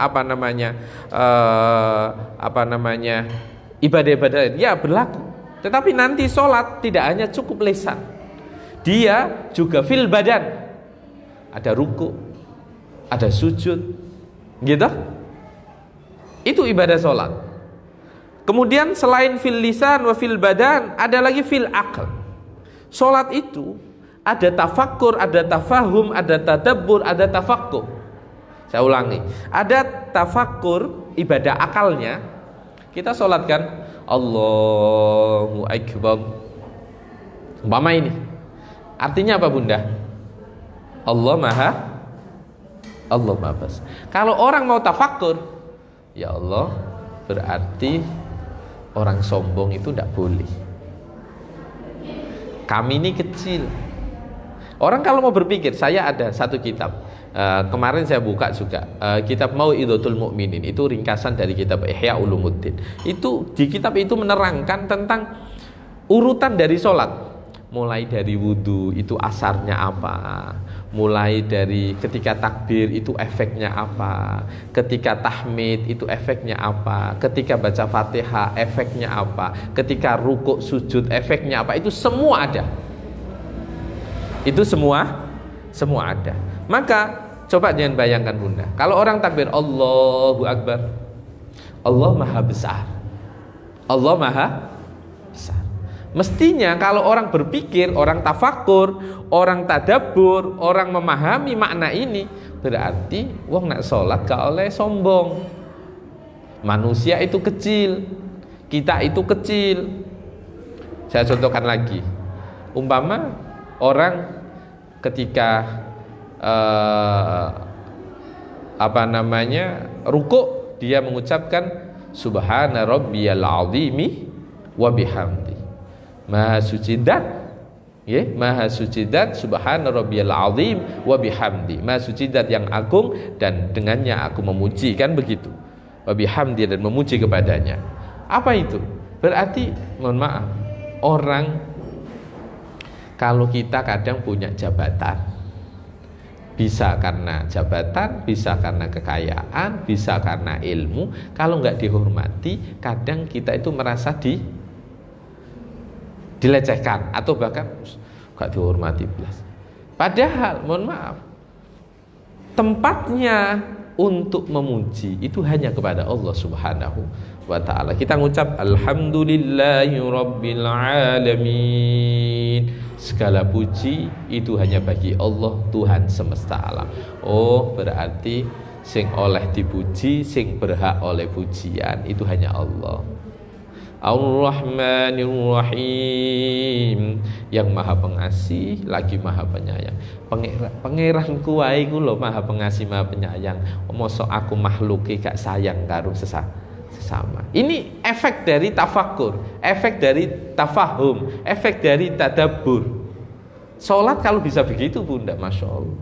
ibadah-ibadah? Ya berlaku. Tetapi nanti sholat tidak hanya cukup lisan, dia juga fil badan. Ada ruku, ada sujud, gitu. Itu ibadah sholat. Kemudian selain fil lisan wa fil badan, ada lagi fil aql. Sholat itu ada tafakkur, ada tafahum, ada tadabbur, ada tafaqquh. Saya ulangi, ada tafakkur, ibadah akalnya. Kita sholatkan Allahu Akbar. Umpama ini artinya apa bunda? Allah Maha Besar. Kalau orang mau tafakkur, ya Allah, berarti orang sombong itu tidak boleh. Kami ini kecil. Orang kalau mau berpikir, saya ada satu kitab, kemarin saya buka juga, kitab Mau'izatul Mu'minin, itu ringkasan dari kitab Ihya Ulumuddin. Itu di kitab itu menerangkan tentang urutan dari sholat, mulai dari wudhu itu asarnya apa, mulai dari ketika takbir itu efeknya apa, ketika tahmid itu efeknya apa, ketika baca Fatihah efeknya apa, ketika rukuk sujud efeknya apa, itu semua ada. Itu semua ada. Maka coba jangan bayangkan bunda, kalau orang takbir Allahu Akbar, Allah Maha Besar, Allah Maha Besar. Mestinya kalau orang berpikir, orang tafakur, orang tadabbur, orang memahami makna ini, berarti wong nak sholat gak oleh sombong. Manusia itu kecil, kita itu kecil. Saya contohkan lagi. Umpama orang ketika rukuk, dia mengucapkan subhana rabbiyal azimi wa bihamdi. Maha suci dat, ya, maha suci dat, subhana rabbiyal azim wa bihamdi. Maha suci dat yang agung dan dengannya aku memuji, kan begitu. Wa bihamdi, dan memuji kepadanya. Apa itu? Berarti mohon maaf, orang kalau kita kadang punya jabatan, Bisa karena jabatan, bisa karena kekayaan, bisa karena ilmu. Kalau nggak dihormati, kadang kita itu merasa dilecehkan atau bahkan nggak dihormati belas. Padahal, mohon maaf, tempatnya untuk memuji itu hanya kepada Allah Subhanahu wa ta'ala. Kita ngucap alhamdulillahi rabbil alamin. Segala puji itu hanya bagi Allah, Tuhan semesta alam. Oh, berarti sing oleh dipuji, sing berhak oleh pujian itu hanya Allah. Ar-Rahmanir Rahim, yang maha pengasih lagi maha penyayang. Pangeranku wae iku lho maha pengasih maha penyayang. Mosok aku makhluke gak sayang karo sesama. Ini efek dari tafakur, efek dari tafahum, efek dari tadabbur. Salat kalau bisa begitu Bunda, Masya Allah.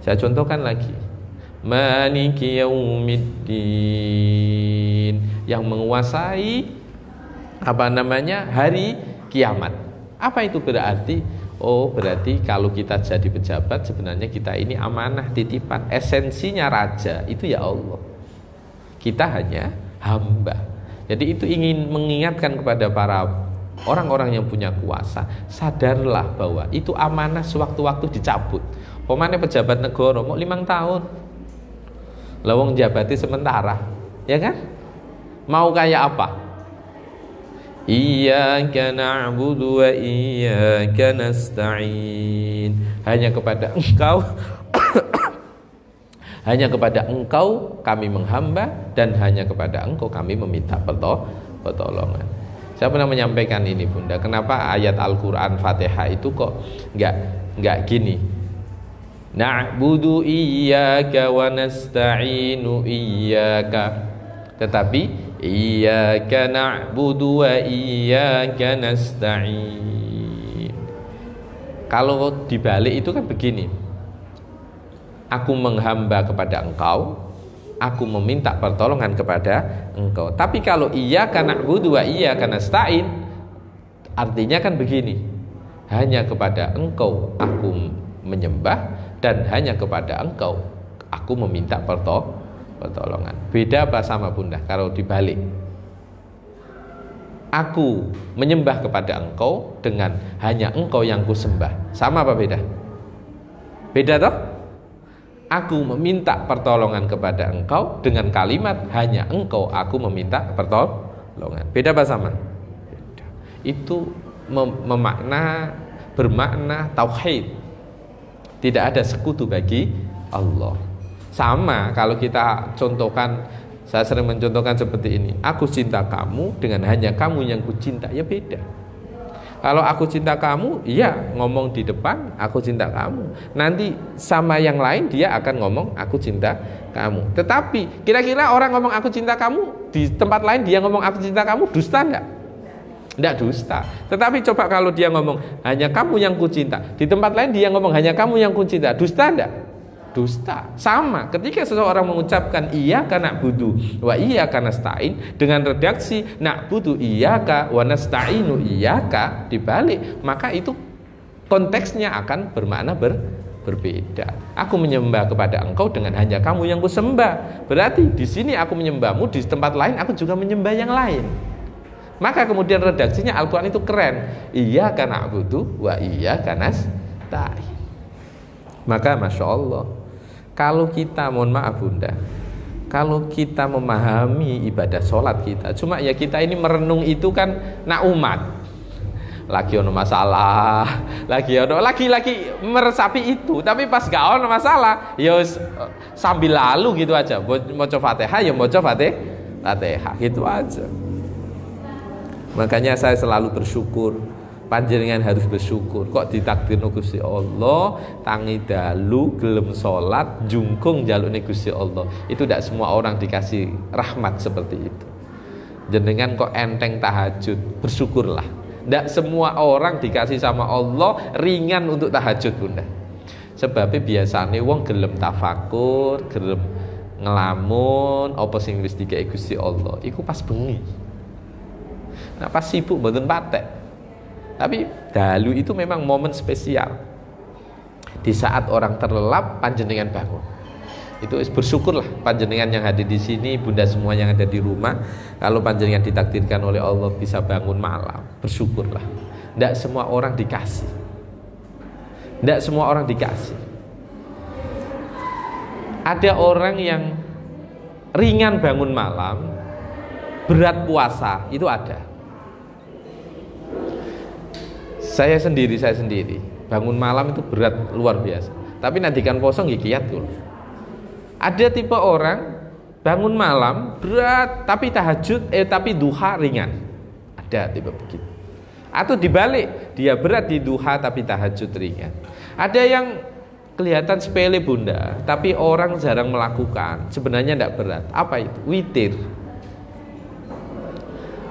Saya contohkan lagi. Maliki yaumiddin, yang menguasai hari kiamat. Apa itu berarti? Oh, berarti kalau kita jadi pejabat sebenarnya kita ini amanah titipan. Esensinya raja itu ya Allah. Kita hanya hamba. Jadi itu ingin mengingatkan kepada para orang-orang yang punya kuasa, sadarlah bahwa itu amanah sewaktu-waktu dicabut. Pemane pejabat negara mau 5 tahun. Lawang jabati sementara, ya kan? Mau kayak apa? Iyyaka na'budu wa iyyaka nasta'in. Hanya kepada Engkau hanya kepada Engkau kami menghamba, dan hanya kepada Engkau kami meminta pertolongan. Saya pernah menyampaikan ini Bunda, kenapa ayat Al-Qur'an Fatihah itu kok enggak gini. Na'budu iyyaka wa nasta'inu iyyaka, tetapi iyyaka na'budu wa iyyaka nasta'in. Kalau dibalik itu kan begini, aku menghamba kepada Engkau, aku meminta pertolongan kepada Engkau. Tapi kalau iyyaka na'budu wa iyyaka nasta'in, artinya kan begini, hanya kepada Engkau aku menyembah, dan hanya kepada Engkau aku meminta pertolongan. Beda apa sama Bunda kalau dibalik? Aku menyembah kepada Engkau dengan hanya Engkau yang kusembah. Sama apa beda? Beda toh? Aku meminta pertolongan kepada Engkau dengan kalimat hanya Engkau aku meminta pertolongan. Beda apa sama? Beda. Itu bermakna tauhid. Tidak ada sekutu bagi Allah. Sama kalau kita contohkan, saya sering mencontohkan seperti ini. Aku cinta kamu dengan hanya kamu yang ku cinta, ya beda. Kalau aku cinta kamu, iya ngomong di depan aku cinta kamu. Nanti sama yang lain dia akan ngomong aku cinta kamu. Tetapi kira-kira orang ngomong aku cinta kamu, di tempat lain dia ngomong aku cinta kamu, dusta enggak? Tidak dusta. Tetapi coba kalau dia ngomong hanya kamu yang ku cinta, di tempat lain dia ngomong hanya kamu yang ku cinta, dusta enggak? Dusta. Sama ketika seseorang mengucapkan iyyaka na'budu wa iyyaka nasta'in dengan redaksi na'budu iyyaka wa nasta'inu iyyaka dibalik, maka itu konteksnya akan bermakna berbeda. Aku menyembah kepada Engkau dengan hanya kamu yang ku sembah. Berarti di sini aku menyembahmu, di tempat lain aku juga menyembah yang lain. Maka kemudian redaksinya Al-Quran itu keren. Iyyaka na'budu wa iyyaka nasta'in. Maka Masya Allah, kalau kita, mohon maaf Bunda, kalau kita memahami ibadah sholat kita, cuma ya kita ini merenung itu kan nak umat, lagi ono masalah, lagi meresapi itu, tapi pas gak ono masalah, ya sambil lalu gitu aja, mau coba Fatihah ya mau coba Fatihah gitu aja. Makanya saya selalu bersyukur, panjenengan harus bersyukur. Kok ditakdirno Gusti Allah, tangi dalu gelem salat, jungkung jalukne Gusti Allah. Itu tidak semua orang dikasih rahmat seperti itu. Jenengan kok enteng tahajud, bersyukurlah. Tidak semua orang dikasih sama Allah ringan untuk tahajud Bunda. Sebabnya biasanya wong gelem tafakur, gelem ngelamun, apa sing wis dikei Gusti Allah, iku pas bengi. Nah pas sibuk mboten patek. Tapi dalu itu memang momen spesial. Di saat orang terlelap, panjenengan bangun. Itu bersyukurlah panjenengan yang hadir di sini, bunda semua yang ada di rumah. Kalau panjenengan ditakdirkan oleh Allah bisa bangun malam, bersyukurlah. Tidak semua orang dikasih. Tidak semua orang dikasih. Ada orang yang ringan bangun malam, berat puasa, itu ada. Saya sendiri bangun malam itu berat luar biasa. Tapi nantikan poso nggih kiat dulu. Ada tipe orang bangun malam berat tapi tahajud tapi duha ringan. Ada tipe begitu. Atau dibalik, dia berat di duha tapi tahajud ringan. Ada yang kelihatan sepele bunda, tapi orang jarang melakukan. Sebenarnya tidak berat. Apa itu? Witir.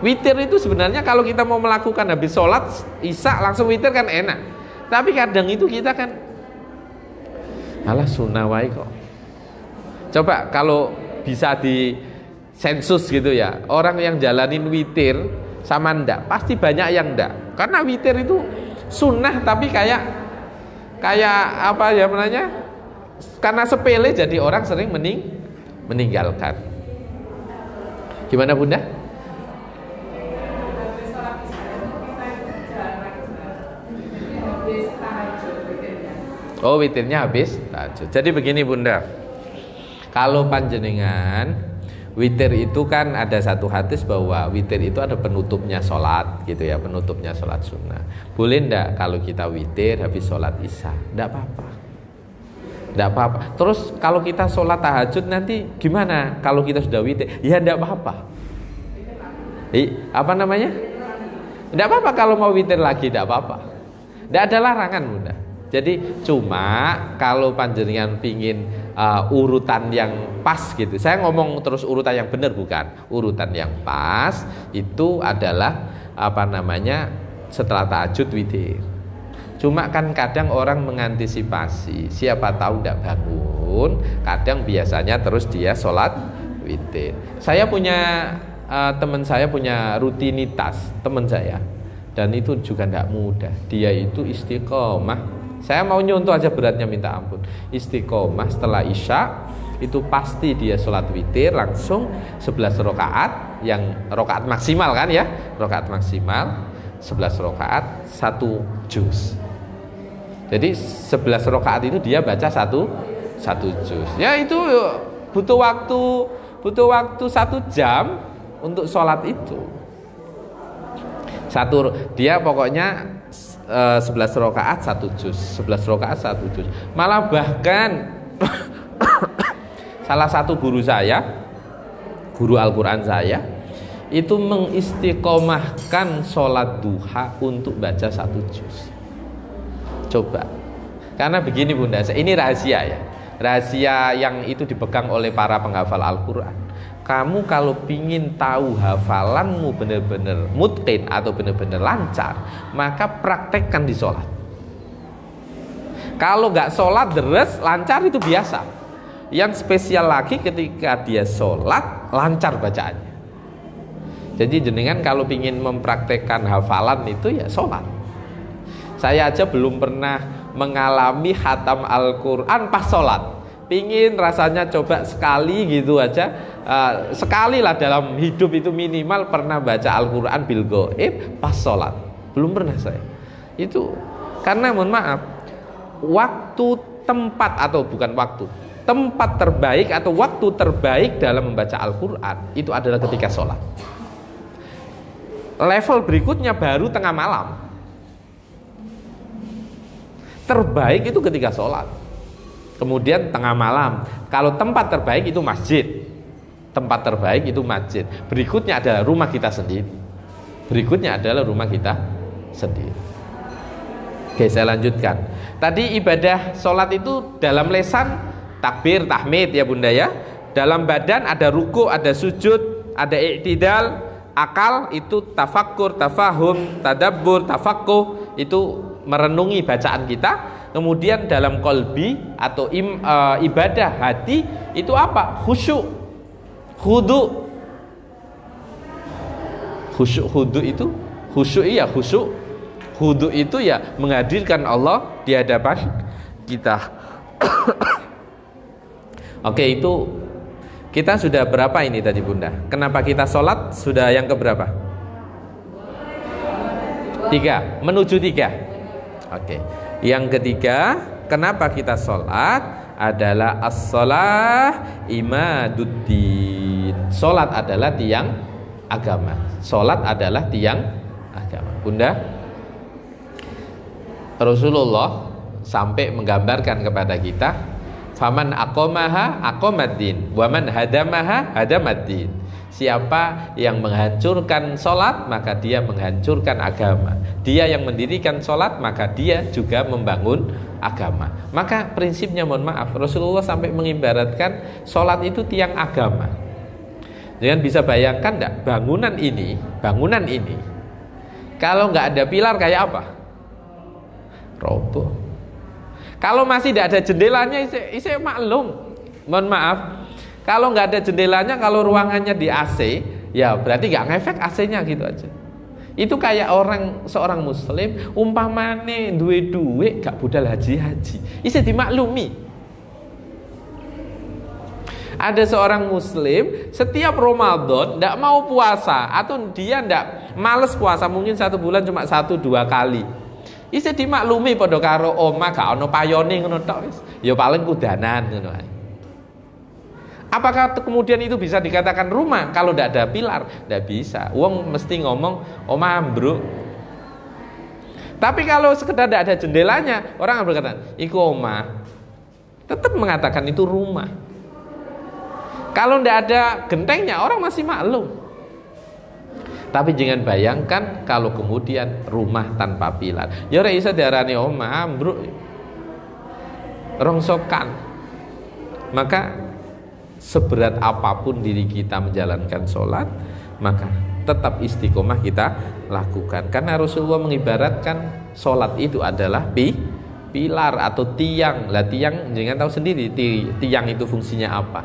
Witir itu sebenarnya kalau kita mau melakukan habis sholat isya langsung witir kan enak. Tapi kadang itu kita kan alah sunnah wae kok. Coba kalau bisa di sensus gitu ya, orang yang jalanin witir sama ndak, pasti banyak yang ndak. Karena witir itu sunnah tapi kayak apa ya namanya? Karena sepele jadi orang sering meninggalkan. Gimana bunda? Oh, witirnya habis tahajud. Jadi begini bunda, kalau panjenengan witir itu kan ada satu hadis bahwa witir itu ada penutupnya sholat gitu ya, penutupnya sholat sunnah. Boleh ndak kalau kita witir habis sholat isya? Ndak apa-apa. Ndak apa-apa. Terus kalau kita sholat tahajud nanti gimana? Kalau kita sudah witir? Ya ndak apa-apa. Apa namanya? Ndak apa-apa kalau mau witir lagi, ndak apa-apa. Ndak ada larangan bunda. Jadi cuma kalau panjenengan pingin urutan yang pas gitu. Saya ngomong terus urutan yang benar bukan. Urutan yang pas itu adalah apa namanya? Setelah tahajud witir. Cuma kan kadang orang mengantisipasi, siapa tahu tidak bangun, kadang biasanya terus dia sholat witir. Saya punya teman saya punya rutinitas, teman saya, dan itu juga tidak mudah. Dia itu istiqomah. Saya mau nyontoh aja beratnya minta ampun. Istiqomah setelah isya itu pasti dia sholat witir langsung 11 rakaat, yang rakaat maksimal kan ya, rakaat maksimal 11 rakaat 1 juz. Jadi 11 rakaat itu dia baca satu juz. Ya itu butuh waktu 1 jam untuk sholat itu. Dia pokoknya 11 rakaat 1 juz, 11 rakaat 1 juz. Malah bahkan salah satu guru saya, guru Al-Quran saya, itu mengistiqomahkan sholat duha untuk baca 1 juz. Coba, karena begini bunda, ini rahasia ya, rahasia yang itu dipegang oleh para penghafal Al-Quran. Kamu kalau pingin tahu hafalanmu benar-benar mutqin atau benar-benar lancar, maka praktekkan di sholat. Kalau nggak sholat deres, lancar itu biasa. Yang spesial lagi ketika dia sholat, lancar bacaannya. Jadi jenengan kalau pingin mempraktekkan hafalan itu ya sholat. Saya aja belum pernah mengalami khatam Al-Quran pas sholat. Pingin rasanya coba sekali gitu aja, sekali lah dalam hidup itu minimal pernah baca Al-Quran bil ghaib pas sholat. Belum pernah saya. Itu karena mohon maaf, waktu tempat atau bukan waktu, tempat terbaik atau waktu terbaik dalam membaca Al-Quran itu adalah ketika sholat. Level berikutnya baru tengah malam. Terbaik itu ketika sholat. Kemudian tengah malam. Kalau tempat terbaik itu masjid. Tempat terbaik itu masjid. Berikutnya adalah rumah kita sendiri. Berikutnya adalah rumah kita sendiri. Oke, saya lanjutkan. Tadi ibadah sholat itu dalam lesan takbir, tahmid ya bunda ya. Dalam badan ada ruku, ada sujud, ada i'tidal. Akal itu tafakkur, tafahum, tadabbur, tafaqquh, itu merenungi bacaan kita. Kemudian dalam kolbi atau ibadah hati itu apa? Khusyuk, khudu. Khusyuk, khudu itu khusyuk, iya khusyuk. Khudu itu ya menghadirkan Allah di hadapan kita. Oke, itu kita sudah berapa ini tadi Bunda? Kenapa kita sholat? Sudah yang keberapa? 3, menuju 3. Oke. Yang ketiga, kenapa kita sholat? Adalah as-sholah imaduddin. Sholat adalah tiang agama. Sholat adalah tiang agama. Bunda, Rasulullah sampai menggambarkan kepada kita, faman aqamaha aqamaddin, waman hadamaha hadamaddin. Siapa yang menghancurkan sholat, maka dia menghancurkan agama. Dia yang mendirikan sholat, maka dia juga membangun agama. Maka prinsipnya, mohon maaf, Rasulullah sampai mengibaratkan sholat itu tiang agama. Jangan bisa bayangkan enggak, bangunan ini kalau nggak ada pilar kayak apa? Roboh. Kalau masih tidak ada jendelanya, isi maklum. Mohon maaf, kalau nggak ada jendelanya, kalau ruangannya di AC, ya berarti nggak ngefek AC-nya gitu aja. Itu kayak seorang muslim umpamane duwe gak budal haji-haji, isi dimaklumi. Ada seorang muslim setiap Ramadan ndak mau puasa, atau dia ndak males puasa, mungkin 1 bulan cuma 1-2 kali. Isi dimaklumi padha karo omah gak ono payone ngono tok wis. Ya paling kudanan ngono ae. Apakah kemudian itu bisa dikatakan rumah kalau tidak ada pilar? Tidak bisa. Wong mesti ngomong omah ambruk. Tapi kalau sekedar tidak ada jendelanya, orang akan berkata iku omah. Tetap mengatakan itu rumah. Kalau tidak ada gentengnya, orang masih maklum. Tapi jangan bayangkan kalau kemudian rumah tanpa pilar. Ya ora iso diarani omah ambruk. Rongsokan. Maka seberat apapun diri kita menjalankan sholat, maka tetap istiqomah kita lakukan. Karena Rasulullah mengibaratkan sholat itu adalah pilar atau tiang. Lah tiang jangan tahu sendiri tiang itu fungsinya apa.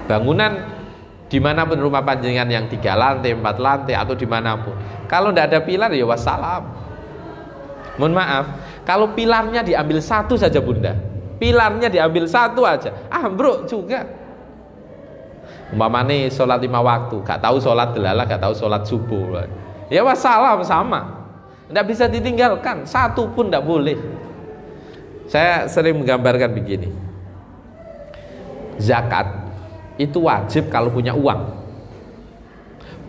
Bangunan dimanapun, rumah panjenengan yang 3 lantai, 4 lantai atau dimanapun, kalau tidak ada pilar ya wassalam. Mohon maaf, kalau pilarnya diambil 1 saja Bunda, pilarnya diambil 1 aja, ambruk juga. Umpamane sholat 5 waktu, gak tahu sholat delala, gak tahu sholat subuh, ya wassalam, sama. Tidak bisa ditinggalkan, 1 pun tidak boleh. Saya sering menggambarkan begini, zakat itu wajib kalau punya uang,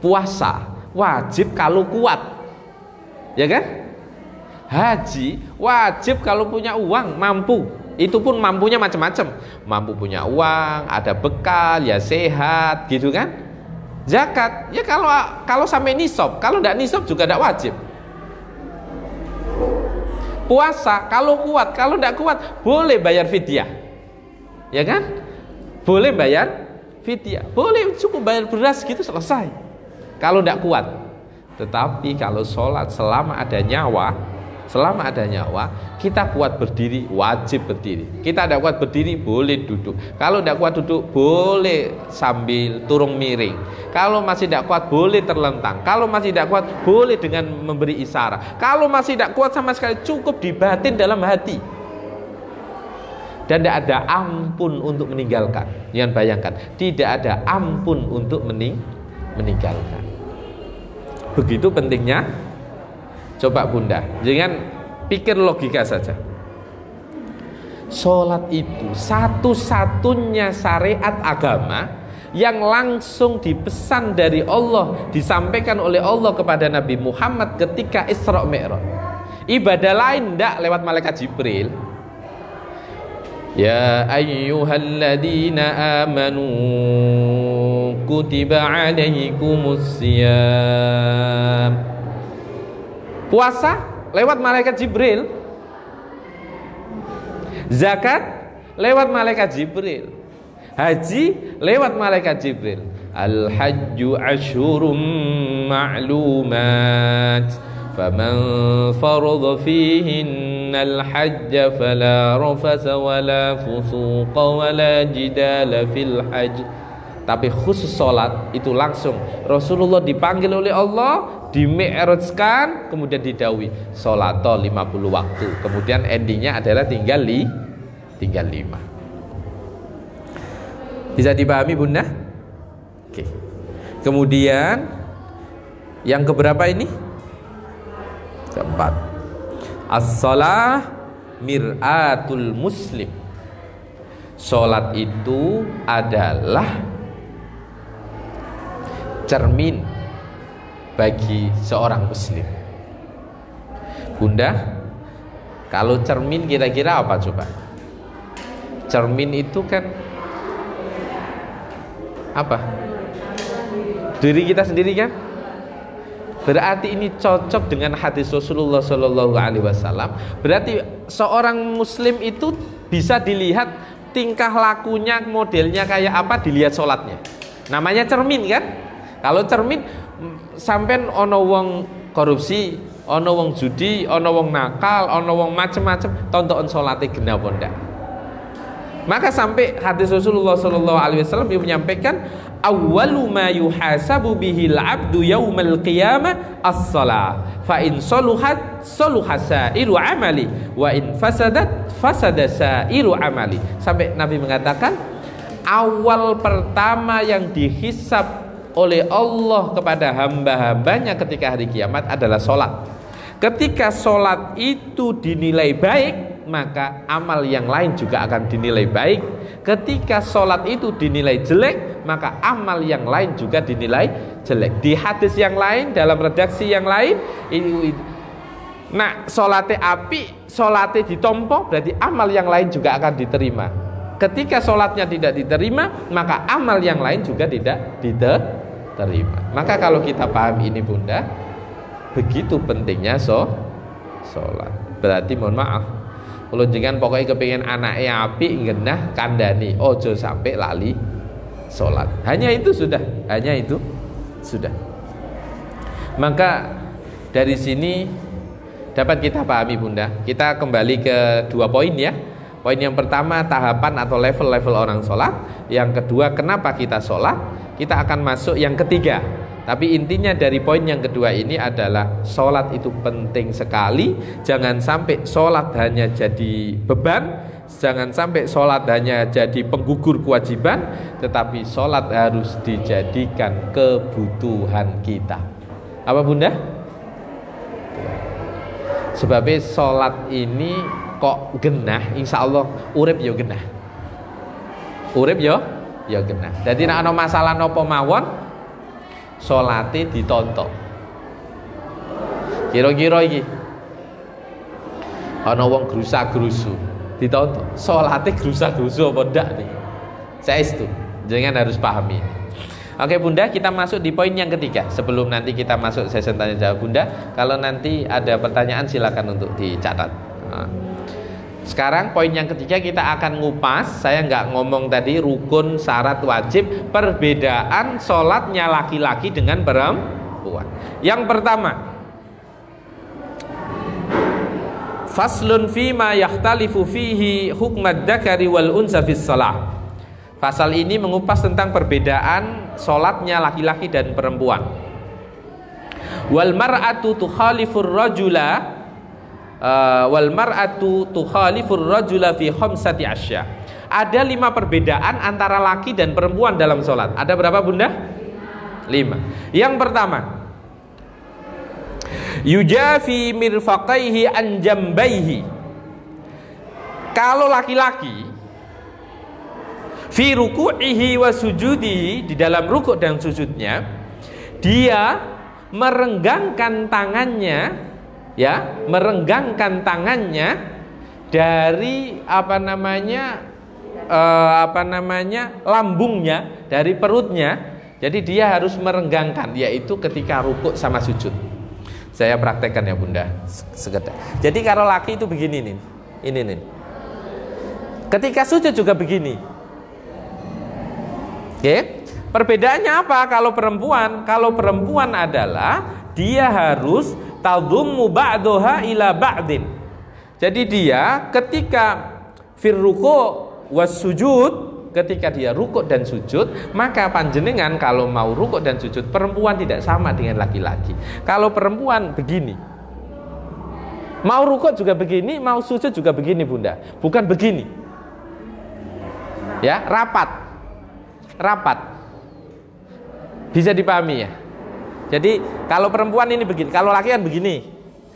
puasa wajib kalau kuat, ya kan? Haji wajib kalau punya uang, mampu. Itu pun mampunya macam-macam, mampu punya uang, ada bekal, ya sehat, gitu kan? Zakat, ya kalau sampai nisab, kalau tidak nisab juga tidak wajib. Puasa kalau kuat, kalau tidak kuat boleh bayar fidyah, ya kan? Boleh bayar fidyah, boleh cukup bayar beras gitu selesai. Kalau tidak kuat, tetapi kalau sholat selama ada nyawa, kita kuat berdiri, wajib berdiri. Kita tidak kuat berdiri, boleh duduk. Kalau tidak kuat duduk, boleh sambil turun miring. Kalau masih tidak kuat, boleh terlentang. Kalau masih tidak kuat, boleh dengan memberi isyarat. Kalau masih tidak kuat sama sekali, cukup dibatin dalam hati. Dan tidak ada ampun untuk meninggalkan. Jangan bayangkan, tidak ada ampun untuk meninggalkan. Begitu pentingnya. Coba Bunda, jangan pikir logika saja. Sholat itu satu-satunya syariat agama yang langsung dipesan dari Allah, disampaikan oleh Allah kepada Nabi Muhammad ketika Isra Mi'raj. Ibadah lain tidak lewat malaikat Jibril. Ya ayyuhalladzina amanu kutiba alaikumus siyam. Puasa lewat malaikat Jibril. Zakat lewat malaikat Jibril. Haji lewat malaikat Jibril. Al-hajju asyhurum ma'lumat. Faman farada fihinna al-hajja fala rafasa wala fusuqa wala jidala fil hajj. Tapi khusus sholat itu langsung Rasulullah dipanggil oleh Allah dimi'rajkan, kemudian didhawuhi sholato 50 waktu, kemudian endingnya adalah tinggal 5. Bisa dipahami Bunda? Oke. Kemudian yang keberapa ini? Keempat. As-shalah mir'atul muslim. Salat itu adalah cermin bagi seorang muslim. Bunda, kalau cermin kira-kira apa coba? Cermin itu kan apa? Diri kita sendiri kan? Berarti ini cocok dengan hadis Rasulullah Shallallahu Alaihi Wasallam. Berarti seorang muslim itu bisa dilihat tingkah lakunya, modelnya kayak apa, dilihat sholatnya. Namanya cermin kan? Kalau cermin sampai ono wong korupsi, ono wong judi, ono wong nakal, ono wong macem-macem, tonton sholatnya genah pondak. Maka sampai hadis Rasulullah Shallallahu Alaihi Wasallam menyampaikan, awwalu ma yuhasabu bihil abdu yaumal qiyamah as-shalah, fa in saluhat saluha sairu amali, wa in fasadat fasada sairu amali. Sampai Nabi mengatakan, awal pertama yang dihisab oleh Allah kepada hamba-hambanya ketika hari kiamat adalah sholat. Ketika sholat itu dinilai baik, maka amal yang lain juga akan dinilai baik. Ketika sholat itu dinilai jelek, maka amal yang lain juga dinilai jelek. Di hadis yang lain, dalam redaksi yang lain, nah sholatnya api, sholatnya ditompo, berarti amal yang lain juga akan diterima. Ketika sholatnya tidak diterima, maka amal yang lain juga tidak diterima. Maka kalau kita paham ini Bunda, begitu pentingnya sholat. Berarti mohon maaf, kalau jangan pokoknya kepingin anaknya api genah kandani, ojo sampai lali sholat. Hanya itu sudah. Maka dari sini dapat kita pahami Bunda. Kita kembali ke 2 poin ya. Poin yang pertama, tahapan atau level-level orang sholat. Yang kedua, kenapa kita sholat. Kita akan masuk yang ketiga. Tapi intinya dari poin yang kedua ini adalah sholat itu penting sekali. Jangan sampai sholat hanya jadi beban, jangan sampai sholat hanya jadi penggugur kewajiban, tetapi sholat harus dijadikan kebutuhan kita. Apa Bunda? Sebabnya sholat ini kok genah, insya Allah urip yo genah. Urip yo genah. Jadi nek ana masalah napa mawon, salate ditonton. Kira-kira iki ana wong grusa-grusu, ditonton. Salate grusa-grusu apa ndak niki? Saestu, jangan harus pahami. Oke Bunda, kita masuk di poin yang ketiga. Sebelum nanti kita masuk sesi tanya jawab Bunda, kalau nanti ada pertanyaan silakan untuk dicatat. Sekarang poin yang ketiga kita akan ngupas. Saya nggak ngomong tadi rukun, syarat, wajib, perbedaan sholatnya laki-laki dengan perempuan. Yang pertama, faslun fima yakhtalifu fihi hukmad dzakari wal unsa fis shalah. Pasal ini mengupas tentang perbedaan sholatnya laki-laki dan perempuan. Wal mar'atu tukhalifur rajula wal mar'atu tukhalifur rajula fi khamsati asya. Ada 5 perbedaan antara laki dan perempuan dalam sholat. Ada berapa Bunda? 5. Yang pertama, yujafi mirfaqaihi an jambaihi. Kalau laki-laki fi ruku'ihi wa sujudihi, di dalam rukuk dan sujudnya dia merenggangkan tangannya, ya, merenggangkan tangannya dari lambungnya, dari perutnya. Jadi dia harus merenggangkan, yaitu ketika rukuk sama sujud. Saya praktekkan ya Bunda, sekedar. Jadi kalau laki itu begini nih, ini nih. Ketika sujud juga begini. Oke, perbedaannya apa kalau perempuan? Kalau perempuan adalah dia harus tadhummu ba'daha ila ba'din. Jadi dia ketika firruku was sujud, ketika dia rukuk dan sujud, maka panjenengan kalau mau rukuk dan sujud, perempuan tidak sama dengan laki-laki. Kalau perempuan begini, mau rukuk juga begini, mau sujud juga begini Bunda, bukan begini. Ya, rapat. Bisa dipahami ya. Jadi kalau perempuan ini begini, kalau laki kan begini,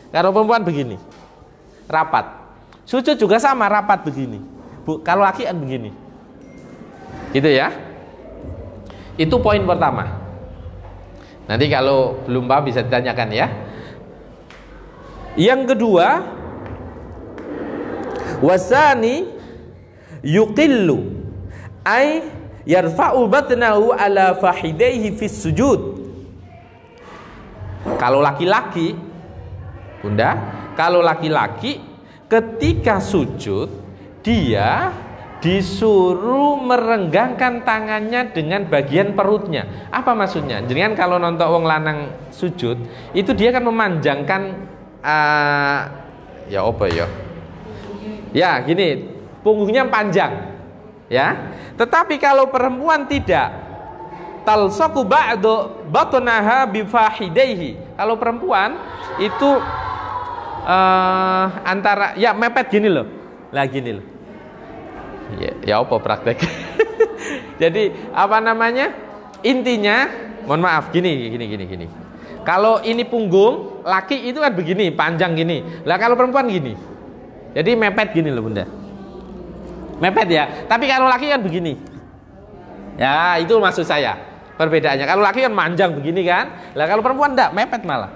kalau perempuan begini, rapat. Sujud juga sama, rapat begini. Kalau laki kan begini, gitu ya. Itu poin pertama. Nanti kalau belum paham bisa ditanyakan ya. Yang kedua, wasani yuqillu ay yarfa'u batnahu ala fahidaihi fis sujud. Kalau laki-laki, Bunda, kalau laki-laki ketika sujud dia disuruh merenggangkan tangannya dengan bagian perutnya. Apa maksudnya? Jangan kalau nonton wong lanang sujud, itu dia kan memanjangkan ya apa ya? Ya, gini, punggungnya panjang. Ya. Tetapi kalau perempuan tidak, talsaqu ba'du batnaha bifahidaihi. Kalau perempuan itu antara ya mepet gini loh. Lah gini loh. Ya apa praktek. Jadi apa namanya? Intinya, mohon maaf, gini. Kalau ini punggung, laki itu kan begini, panjang gini. Lah kalau perempuan gini. Jadi mepet gini loh Bunda. Mepet ya. Tapi kalau laki kan begini. Ya, itu maksud saya. Perbedaannya. Kalau laki kan manjang begini kan. Lah kalau perempuan enggak, mepet malah.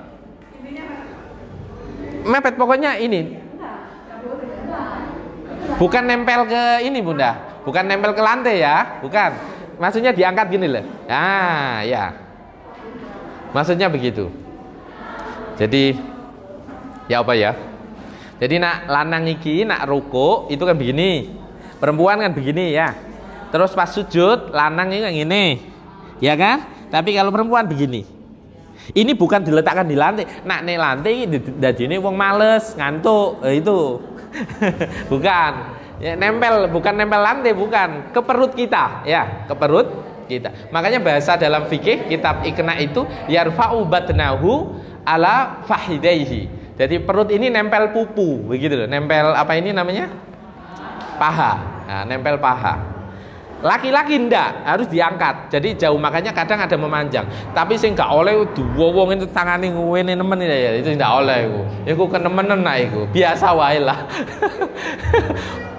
Mepet pokoknya ini. Bukan nempel ke ini Bunda. Bukan nempel ke lantai ya. Bukan. Maksudnya diangkat gini loh. Ah, ya. Maksudnya begitu. Jadi ya apa ya? Jadi nak lanang iki nak ruku itu kan begini. Perempuan kan begini ya. Terus pas sujud lanang ini kayak gini. Ya kan? Tapi kalau perempuan begini. Ini bukan diletakkan di lantai. Nak nek lantai ini dadine wong males, ngantuk. Itu. Bukan. Ya, bukan nempel lantai, bukan. Ke perut kita, ya, ke perut kita. Makanya bahasa dalam fikih kitab Iqna itu yarfa'u batnahu ala fahidaihi. Jadi perut ini nempel pupu, begitu loh. Nempel apa ini namanya? Paha. Nah, nempel paha. Laki-laki ndak, harus diangkat. Jadi jauh, makanya kadang ada memanjang. Tapi sing gak oleh diwowong itu tangane ngene nemen ya, itu ndak oleh iku. Iku kenemenen nak iku. Biasa wae lah.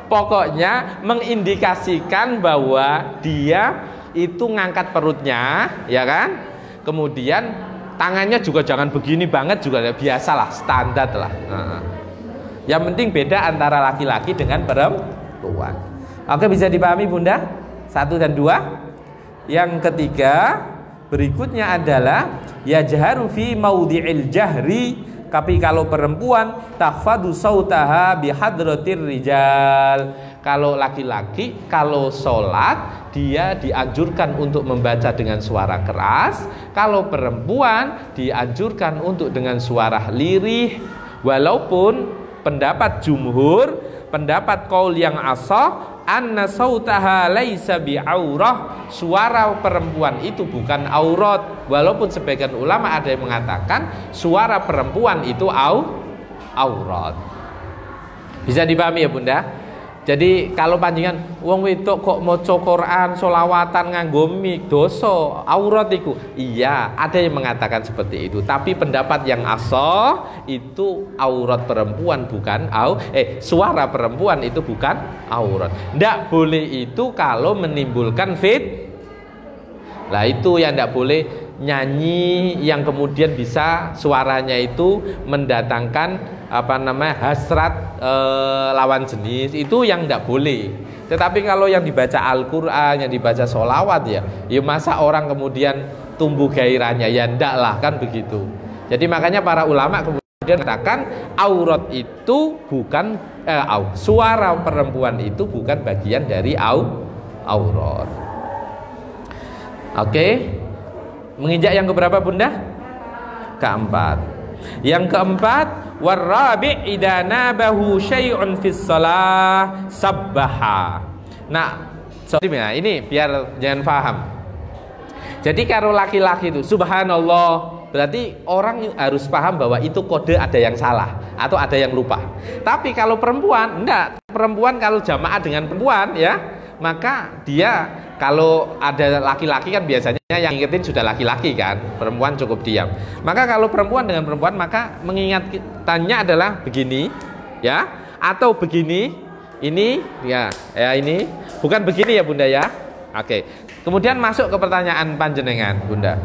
Pokoknya mengindikasikan bahwa dia itu ngangkat perutnya, ya kan? Kemudian tangannya juga jangan begini banget juga, biasalah, standar lah. Yang penting beda antara laki-laki dengan perempuan. Oke, bisa dipahami Bunda? 1 dan 2. Yang ketiga, berikutnya adalah yajharu fi maudhi'il jahri. Tapi kalau perempuan tahfadu sautaha bihadratir rijal. Kalau laki-laki kalau sholat dia dianjurkan untuk membaca dengan suara keras. Kalau perempuan dianjurkan untuk dengan suara lirih. Walaupun pendapat jumhur, pendapat qaul yang ashah, anna sautaha laisa bi'aurah, suara perempuan itu bukan aurat. Walaupun sebagian ulama ada yang mengatakan suara perempuan itu aurat. Bisa dipahami ya Bunda? Jadi kalau panjenengan wong wedok kok maca Quran, sholawatan nganggo mic, dosa, aurat iku. Iya, ada yang mengatakan seperti itu. Tapi pendapat yang ashah itu aurat perempuan bukan suara perempuan itu bukan aurat. Ndak boleh itu kalau menimbulkan Lah itu yang ndak boleh nyanyi yang kemudian bisa suaranya itu mendatangkan hasrat lawan jenis, itu yang tidak boleh. Tetapi kalau yang dibaca Al-Quran, yang dibaca sholawat ya masa orang kemudian tumbuh gairahnya, ya ndak lah, kan begitu. Jadi makanya para ulama kemudian mengatakan aurat itu bukan suara perempuan itu bukan bagian dari aurat. Oke. Menginjak yang keberapa Bunda? Keempat. Yang keempat, warabi' idza nabahu syai'un fis shalah sabbaha. Nah, Ya, ini biar jangan paham. Jadi kalau laki-laki itu subhanallah, berarti orang harus paham bahwa itu kode ada yang salah atau ada yang lupa. Tapi kalau perempuan, enggak. Perempuan kalau jamaah dengan perempuan ya, maka dia kalau ada laki-laki kan biasanya yang ingetin sudah laki-laki kan, perempuan cukup diam. Maka kalau perempuan dengan perempuan maka mengingatkannya adalah begini ya, atau begini. Ini ya, ini bukan begini ya Bunda ya. Oke. Kemudian masuk ke pertanyaan panjenengan Bunda.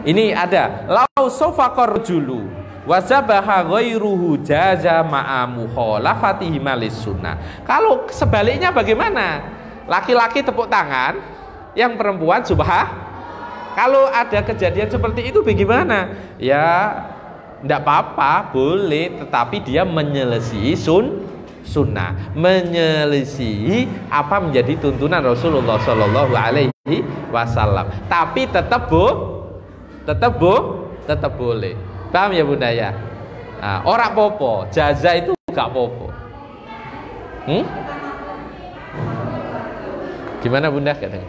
Ini ada lau sofaqar julu wazabaha ghairuhu jaza ma'a mukhalafatihi malis sunnah. Kalau sebaliknya bagaimana? Laki-laki tepuk tangan, yang perempuan subah. Kalau ada kejadian seperti itu bagaimana? Ya enggak apa-apa, boleh, tetapi dia menyelesaikan sunnah, menyelesaikan apa menjadi tuntunan Rasulullah Shallallahu Alaihi Wasallam. Tapi tetap boleh. Paham ya Bunda ya? Nah, orang popo, jaza itu gak popo. Gimana Bunda katanya?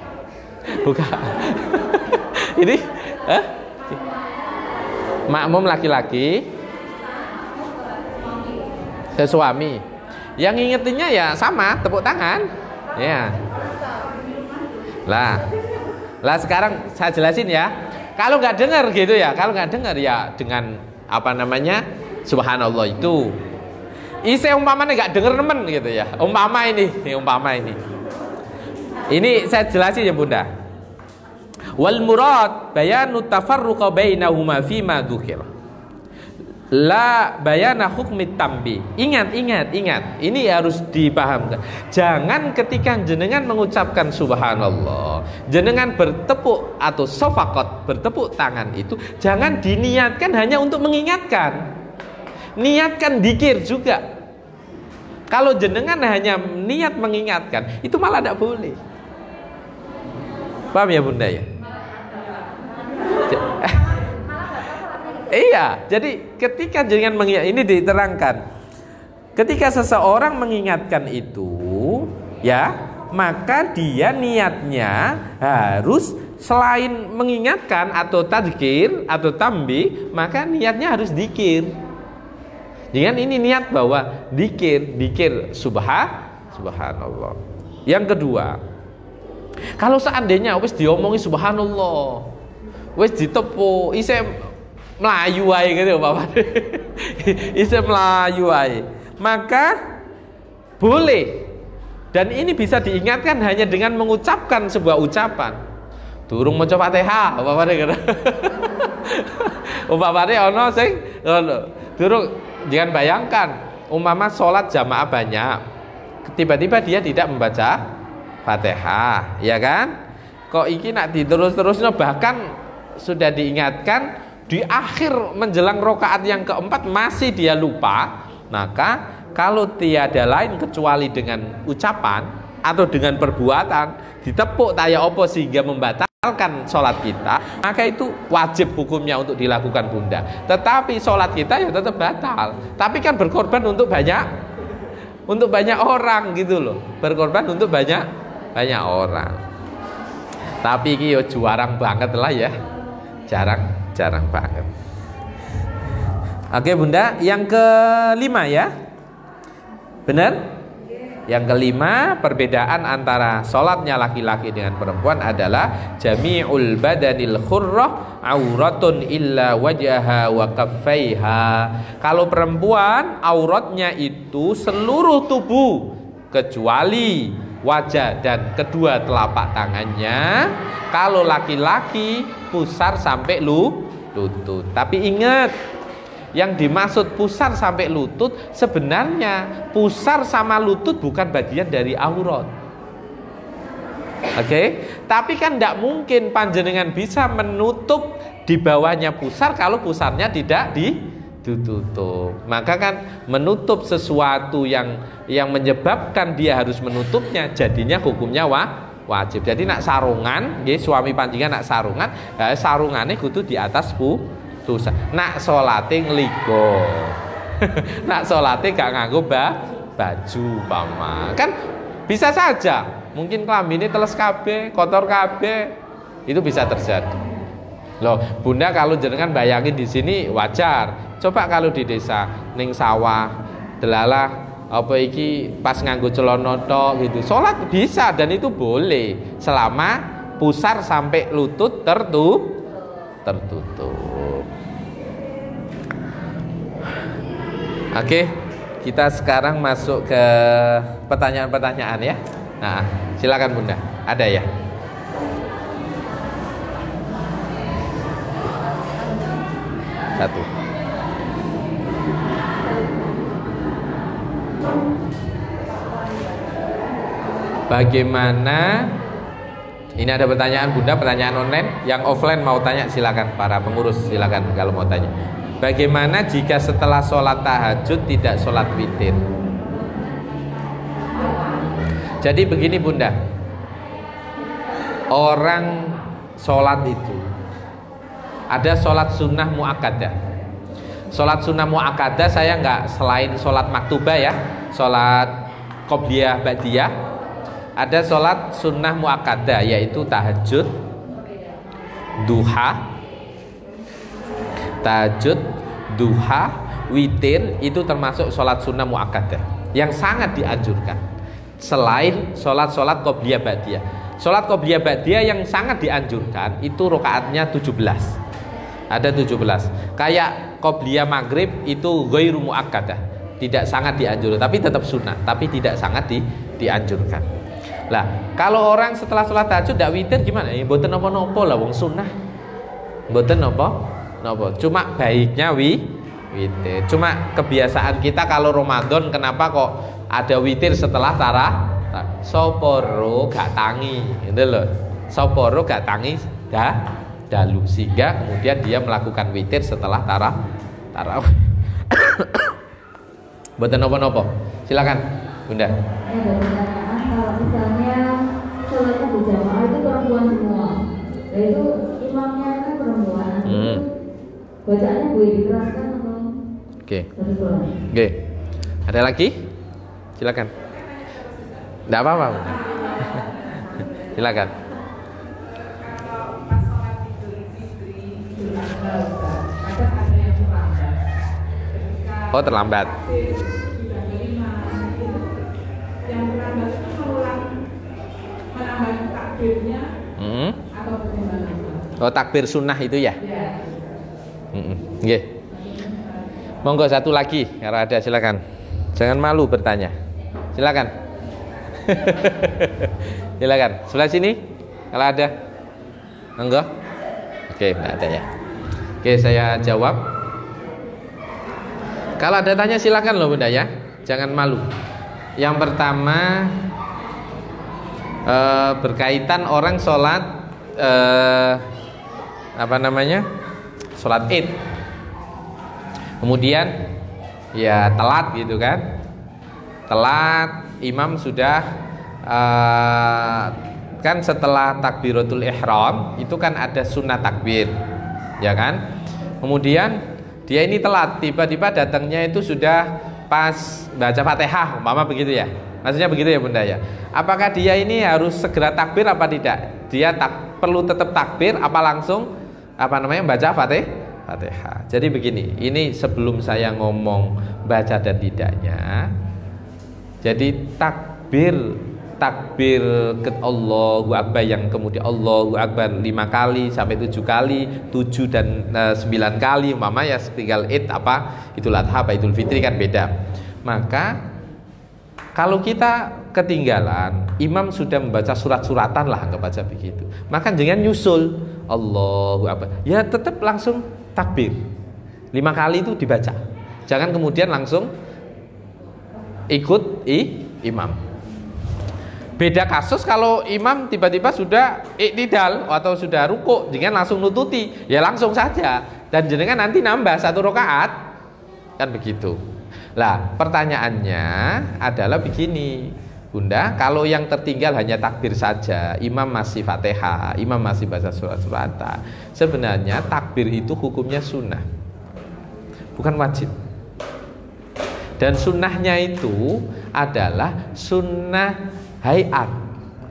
Buka. Ini, makmum laki-laki, sesuami. Yang ngingetinnya ya sama, tepuk tangan. Ya. Lah sekarang saya jelasin ya. Kalau nggak dengar gitu ya, kalau nggak dengar ya dengan apa namanya subhanallah itu. Ise umpamanya nggak dengar nemen gitu ya. Umpama ini. Ini saya jelasin ya Bunda. Wal murad bayanu tafarruqa bainahuma fima dzukira. La bayana hukmi tambi. Ingat. Ini harus dipahamkan. Jangan ketika jenengan mengucapkan subhanallah, jenengan bertepuk atau sofakot, bertepuk tangan itu jangan diniatkan hanya untuk mengingatkan. Niatkan dzikir juga. Kalau jenengan hanya niat mengingatkan, itu malah tidak boleh. Paham ya Bunda ya? Iya, jadi ketika jangan mengingat, ini diterangkan. Ketika seseorang mengingatkan itu, ya, maka dia niatnya harus selain mengingatkan atau tadzkir atau tambi, maka niatnya harus dzikir. Jangan ini niat bahwa dzikir subhanallah. Yang kedua, kalau seandainya wis diomongi subhanallah, wis ditepuk, isem melayu aja gitu Bapak. Isem melayu aja. Maka boleh. Dan ini bisa diingatkan hanya dengan mengucapkan sebuah ucapan. Durung maca Fatihah, Bapak kata. Umpamane ono sing ngono. Durung, jangan bayangkan umpama sholat jamaah banyak. Tiba-tiba dia tidak membaca Fatihah, ya kan? Kok iki nak diterus-terusnya, bahkan sudah diingatkan di akhir menjelang rokaat yang keempat masih dia lupa, maka kalau tiada lain kecuali dengan ucapan atau dengan perbuatan ditepuk taya opo sehingga membatalkan sholat kita, maka itu wajib hukumnya untuk dilakukan Bunda. Tetapi sholat kita ya tetap batal. Tapi kan berkorban untuk banyak orang gitu loh, berkorban untuk banyak orang. Tapi ini yo jarang banget lah ya, jarang banget. Oke Bunda, yang kelima ya, benar? Yang kelima, perbedaan antara sholatnya laki-laki dengan perempuan adalah jami'ul badanil khurrah auratun illa wajaha wa kaffaiha. Kalau perempuan auratnya itu seluruh tubuh kecuali wajah dan kedua telapak tangannya. Kalau laki-laki pusar sampai lutut. Tapi ingat, yang dimaksud pusar sampai lutut sebenarnya pusar sama lutut bukan bagian dari aurat. Oke? Tapi kan tidak mungkin panjenengan bisa menutup di bawahnya pusar kalau pusarnya tidak ditutup. Maka kan menutup sesuatu yang menyebabkan dia harus menutupnya, jadinya hukumnya wajib. Jadi nak sarungan, nggih suami panjenengan nak sarungan, sarungane kudu di atas pusar. Nak salate ngligo. Nak salate gak nganggo baju pama. Kan bisa saja mungkin kelambine teles kabeh, kotor kabeh, itu bisa terjadi. Loh, Bunda kalau jenengan bayangin di sini wajar. Coba kalau di desa ning sawah, delalah apa iki pas nganggo celana tok gitu. Salat bisa dan itu boleh selama pusar sampai lutut tertutup. Oke, kita sekarang masuk ke pertanyaan-pertanyaan ya. Nah, silakan Bunda. Ada ya? Satu. Bagaimana? Ini ada pertanyaan Bunda, pertanyaan online. Yang offline mau tanya silakan, para pengurus silakan kalau mau tanya. Bagaimana jika setelah sholat tahajud tidak sholat witir? Jadi begini Bunda, orang sholat itu ada sholat sunnah muakkadah. Sholat sunnah muakkadah saya nggak selain sholat maktubah ya, sholat qobliyah ba'diyah. Ada sholat sunnah muakkadah yaitu tahajud, duha, witir, itu termasuk sholat sunnah muakkadah yang sangat dianjurkan. Selain sholat qobliyah ba'diyah, sholat qobliyah ba'diyah yang sangat dianjurkan itu rakaatnya 17. Ada 17. Kayak qobliyah maghrib itu ghairu muakkadah, tidak sangat dianjurkan, tapi tetap sunnah, tapi tidak sangat dianjurkan. Lah, kalau orang setelah sholat tahajud tidak witir gimana? Ya mboten napa-napa lah wong sunnah. Mboten napa. Cuma baiknya witir. Cuma kebiasaan kita kalau Ramadan kenapa kok ada witir setelah soporo gak tangi, gitu loh. Soporo gak tangi dalu sehingga kemudian dia melakukan witir setelah tarawih. Mboten napa-napa. Silakan, Bunda. Kalau misalnya sholatnya berjamaah itu perempuan semua, yaitu imamnya kan perempuan, bacaannya boleh dikeraskan atau? Oke. Ada lagi? Silakan. Tidak apa-apa. Silakan. Oh, terlambat. Oh, takbir sunnah itu ya? Nggih. Monggo satu lagi, kalau ada silakan. Jangan malu bertanya. Silakan. Silakan. Sebelah sini kalau ada. Monggo. Oke, enggak ada ya. Oke, saya jawab. Kalau ada tanya silakan loh Bunda ya. Jangan malu. Yang pertama berkaitan orang sholat sholat id, kemudian ya telat gitu kan, imam sudah kan setelah takbiratul ihram itu kan ada sunnah takbir ya kan, kemudian dia ini telat, tiba-tiba datangnya itu sudah pas baca Fatihah umpama begitu ya. Maksudnya begitu ya Bunda ya. Apakah dia ini harus segera takbir apa tidak? Dia perlu tetap takbir apa langsung baca Fatihah. Jadi begini, ini sebelum saya ngomong baca dan tidaknya. Jadi takbir ke Allahu Akbar yang kemudian Allahu Akbar 5 kali sampai 7 kali, 7 dan 9 kali umpama ya, tinggal id Idul Adha apa Idul Fitri kan beda. Maka kalau kita ketinggalan, imam sudah membaca surat-suratan lah, anggap aja begitu. Maka jangan nyusul Allahu Akbar. Ya tetap langsung takbir. 5 kali itu dibaca. Jangan kemudian langsung ikut imam. Beda kasus kalau imam tiba-tiba sudah iktidal atau sudah ruku, jangan langsung nututi. Ya langsung saja. Dan jenengan nanti nambah 1 rakaat. Kan begitu. Lah, pertanyaannya adalah begini, Bunda, kalau yang tertinggal hanya takbir saja, imam masih Fatihah, imam masih baca surat-suratan, sebenarnya takbir itu hukumnya sunnah, bukan wajib. Dan sunnahnya itu adalah sunnah hayat,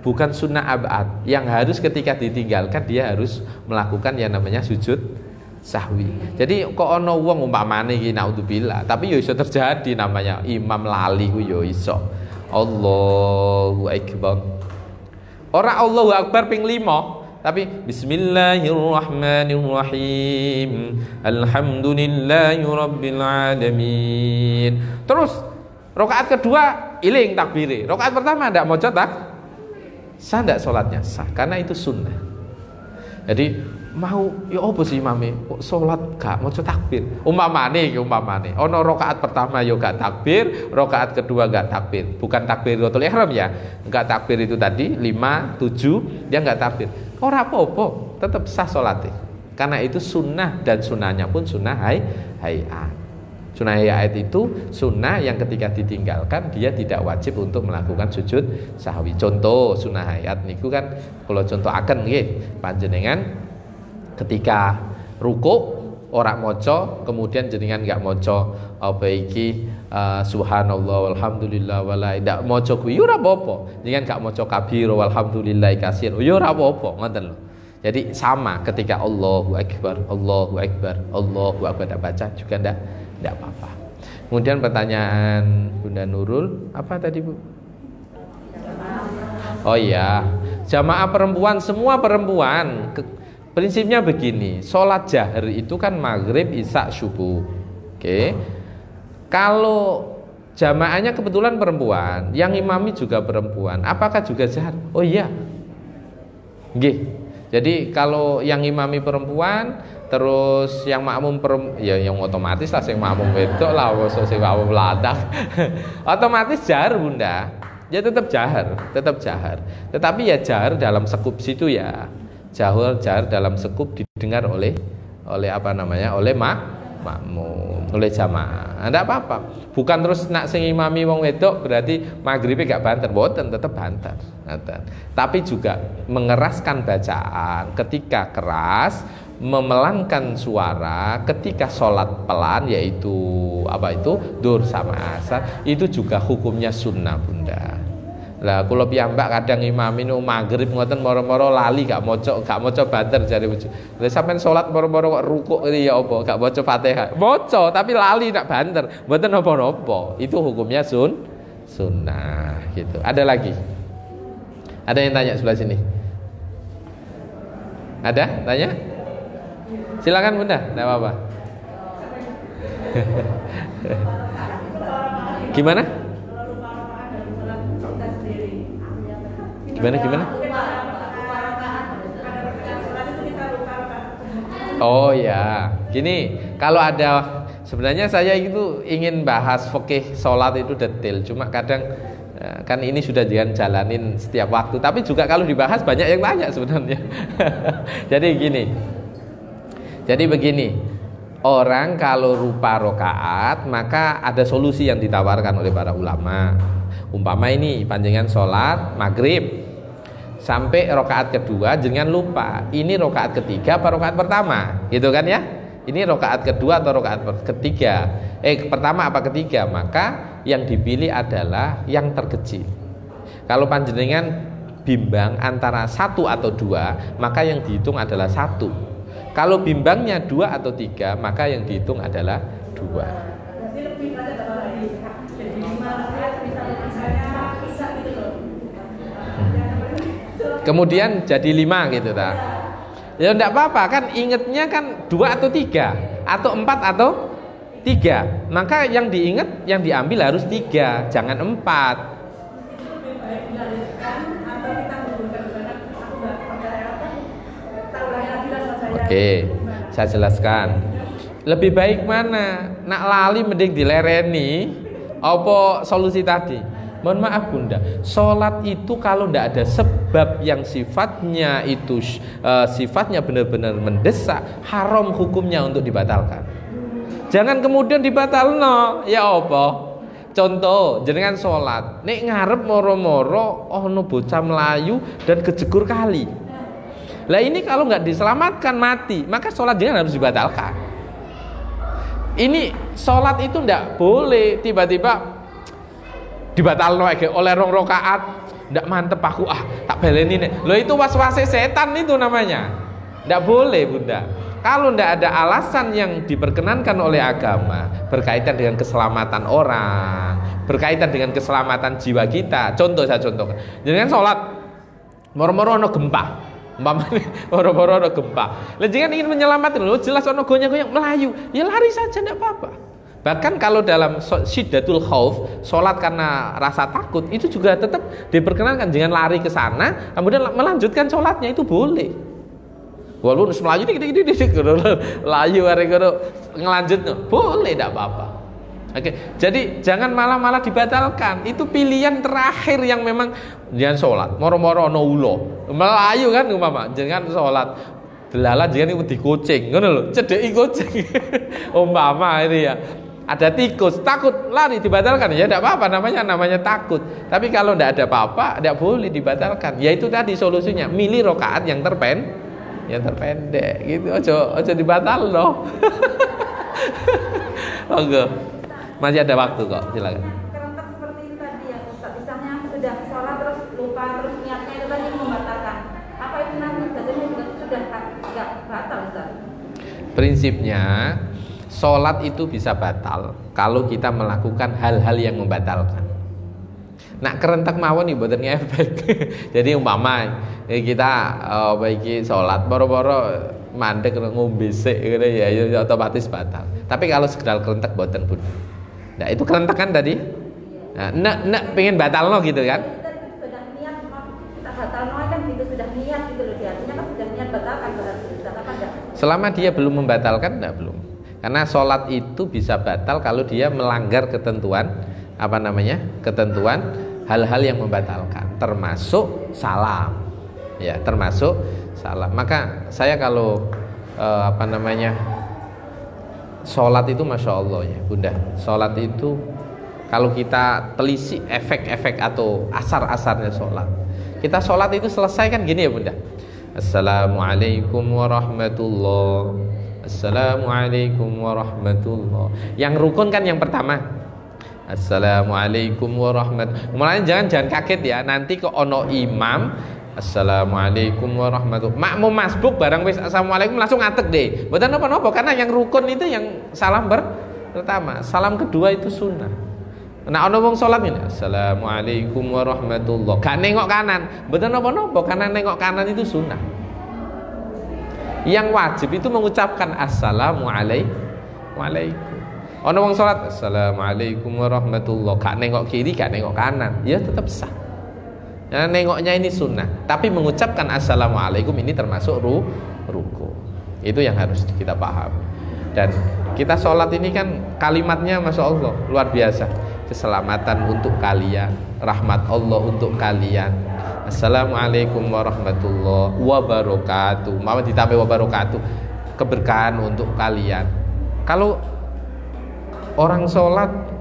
bukan sunnah abad. Yang harus ketika ditinggalkan dia harus melakukan yang namanya sujud sahwi. Jadi kok ono wong umpamane iki naudzubillah, tapi yo iso terjadi namanya imam lali ku yo iso. Allahu akbar. Ora Allahu akbar ping 5, tapi bismillahirrahmanirrahim. Alhamdulillahirabbil alamin. Terus rakaat kedua iling takbire. Rakaat pertama ndak maca tak? Sah ndak salatnya? Sah, karena itu sunnah. Jadi mau ya apa sih imame kok salat gak maca takbir, umpamane ono rakaat pertama yo gak takbir, rakaat kedua gak takbir, bukan takbiratul ihram ya, gak takbir itu tadi 5, 7 dia gak takbir, ora apa-apa, tetap sah salate karena itu sunnah, dan sunnahnya pun sunnah hayat. Sunnah hayat itu sunnah yang ketika ditinggalkan dia tidak wajib untuk melakukan sujud sahwi. Contoh sunnah hayat niku kan kalau contoh akan nggih panjenengan ketika ruku ora maca, kemudian jenengan enggak maca apa iki subhanallah walhamdulillah wala ndak maca kuwi ora apa-apa. Jenengan enggak maca kabir walhamdulillah katsir ya ora apa-apa, ngoten lho. Jadi sama ketika Allahu akbar, Allahu akbar, Allahu akbar baca juga ndak apa-apa. Kemudian pertanyaan Bunda Nurul, apa tadi Bu? Oh iya, jamaah perempuan, semua perempuan. Prinsipnya begini, sholat jahar itu kan maghrib, isya, subuh. Oke. Kalau jamaahnya kebetulan perempuan, yang imami juga perempuan, apakah juga jahar? Oh iya. Nggih. Jadi kalau yang imami perempuan, terus yang makmum ya yang otomatis lah yang makmum wedok lah, sing makmum lanang. Otomatis jahar Bunda. Ya tetap jahar. Tetapi ya jahar dalam sekup situ ya. Jahar dalam sekup didengar oleh apa namanya, oleh makmum, oleh jamaah. Enggak apa-apa. Bukan terus nak sing imami wong wedok berarti maghribe gak banter, mboten, tetep banter. Tapi juga mengeraskan bacaan ketika keras, memelangkan suara ketika sholat pelan, yaitu apa itu duhur sama asar, itu juga hukumnya sunnah Bunda. Lah kula piyambak kadang imami nu maghrib ngoten moro-moro lali gak maca banter jare bojo. Lah sampean salat moro-moro kok rukuk iki ya apa gak maca Fatihah. Maca tapi lali nak banter. Mboten napa-napa. Itu hukumnya sunnah gitu. Ada lagi? Ada yang tanya sebelah sini? Ada? Tanya? Silakan Bunda, enggak apa-apa. Gimana? Oh ya, gini, kalau ada, sebenarnya saya itu ingin bahas fikih sholat itu detail, cuma kadang kan ini sudah jalanin setiap waktu, tapi juga kalau dibahas banyak yang tanya sebenarnya. Jadi begini, orang kalau rupa rokaat maka ada solusi yang ditawarkan oleh para ulama. Umpama ini panjenengan sholat maghrib sampai rokaat kedua, jangan lupa ini rokaat ketiga apa rokaat pertama, gitu kan ya? Ini rokaat kedua atau rokaat ketiga? Pertama apa ketiga? Maka yang dipilih adalah yang terkecil. Kalau panjenengan bimbang antara 1 atau 2, maka yang dihitung adalah 1. Kalau bimbangnya 2 atau 3, maka yang dihitung adalah 2. Kemudian jadi 5 gitu ta. Ya enggak apa-apa kan, ingetnya kan 2 atau 3 atau 4 atau 3. Maka yang diingat, yang diambil harus 3, jangan 4. Oke, saya jelaskan. Lebih baik mana? Nak lali mending dilereni apa solusi tadi? Mohon maaf Bunda, sholat itu kalau tidak ada sebab yang sifatnya itu sifatnya benar-benar mendesak, haram hukumnya untuk dibatalkan. Jangan kemudian dibatalno, ya apa? Contoh, jenengan sholat, nek ngarep moro-moro, no bocah Melayu dan kejegur kali. Lah ini kalau nggak diselamatkan mati, maka sholat jenengan harus dibatalkan. Ini sholat itu ndak boleh tiba-tiba dibatalno oleh rong rakaat ndak mantep aku, tak baleni nek. Loh itu was-wase setan itu namanya. Ndak boleh Bunda. Kalau ndak ada alasan yang diperkenankan oleh agama berkaitan dengan keselamatan orang, berkaitan dengan keselamatan jiwa kita. Contoh saya contohkan. Jangan sholat moro-moro ono gempa. Umpamane moro-moro ono gempa. Lah jangan ingin menyelamatkan, loh jelas ono goyang-goyang melayu. Ya lari saja ndak apa-apa. Bahkan kalau dalam syiddatul khauf, sholat karena rasa takut, itu juga tetap diperkenankan. Jangan lari ke sana, kemudian melanjutkan sholatnya, itu boleh. Walaupun Melayu layu ngelanjut, boleh, tidak apa-apa. Oke, jadi jangan malah dibatalkan. Itu pilihan terakhir yang memang jangan sholat. Moro-moro ono ulo, Melayu kan umpama, jangan sholat. Belalah jangan ikut di kucing, ngono lho, cedeki kucing. Umpama ini ya. Ada tikus, takut lari dibatalkan, ya tidak apa-apa, namanya takut. Tapi kalau tidak ada apa-apa, tidak boleh dibatalkan. Ya itu tadi solusinya, milih rakaat yang terpendek gitu. Ojo dibatal loh. Oke. Masih ada waktu kok, silakan. Kerentak seperti itu tadi ya Ustaz, misalnya sudah sholat terus lupa, terus niatnya itu tadi membatalkan. Apa itu nanti bacanya juga sudah tidak batal Ustaz? Prinsipnya sholat itu bisa batal kalau kita melakukan hal-hal yang membatalkan. Nak kerentak mawon nih boten efek. Jadi umpama kita baiki sholat boro-boro mandek ngombe sik gitu ya otomatis batal. Tapi kalau sekedar kerentak boten pun. Nah itu kerentak kan tadi. Nah, pengen batal no gitu kan? Sudah niat kita batal no kan itu sudah niat gitu loh, artinya kan sudah niat batalkan berarti Ustaz, apa enggak? Selama dia belum membatalkan enggak belum. Karena sholat itu bisa batal kalau dia melanggar ketentuan ketentuan hal-hal yang membatalkan, termasuk salam. Ya, termasuk salam. Maka saya kalau sholat itu Masya Allah ya Bunda, sholat itu kalau kita telisik efek-efek atau asar-asarnya sholat, kita sholat itu selesai kan gini ya Bunda, Assalamualaikum warahmatullahi, Assalamualaikum warahmatullahi. Yang rukun kan yang pertama, Assalamualaikum warahmatullahi. Mulanya jangan kaget ya, nanti kok ono imam Assalamualaikum warahmatullahi, makmum masbuk barang wis assalamualaikum langsung ngatek deh. Mboten napa-napa karena yang rukun itu yang salam pertama, salam kedua itu sunnah. Nah ono wong salat ini Assalamualaikum warahmatullahi, gak nengok kanan, mboten napa-napa karena nengok kanan itu sunnah. Yang wajib itu mengucapkan assalamualaikum. Ono wong salat assalamualaikum warahmatullahi, gak nengok kiri, gak nengok kanan, ya tetap sah. Nah, nengoknya ini sunnah, tapi mengucapkan assalamualaikum ini termasuk ruku. Itu yang harus kita paham. Dan kita sholat ini kan kalimatnya Masya Allah luar biasa. Keselamatan untuk kalian, rahmat Allah untuk kalian. Assalamualaikum warahmatullahi wabarakatuh. Mama ditambah wabarakatuh, keberkahan untuk kalian. Kalau orang sholat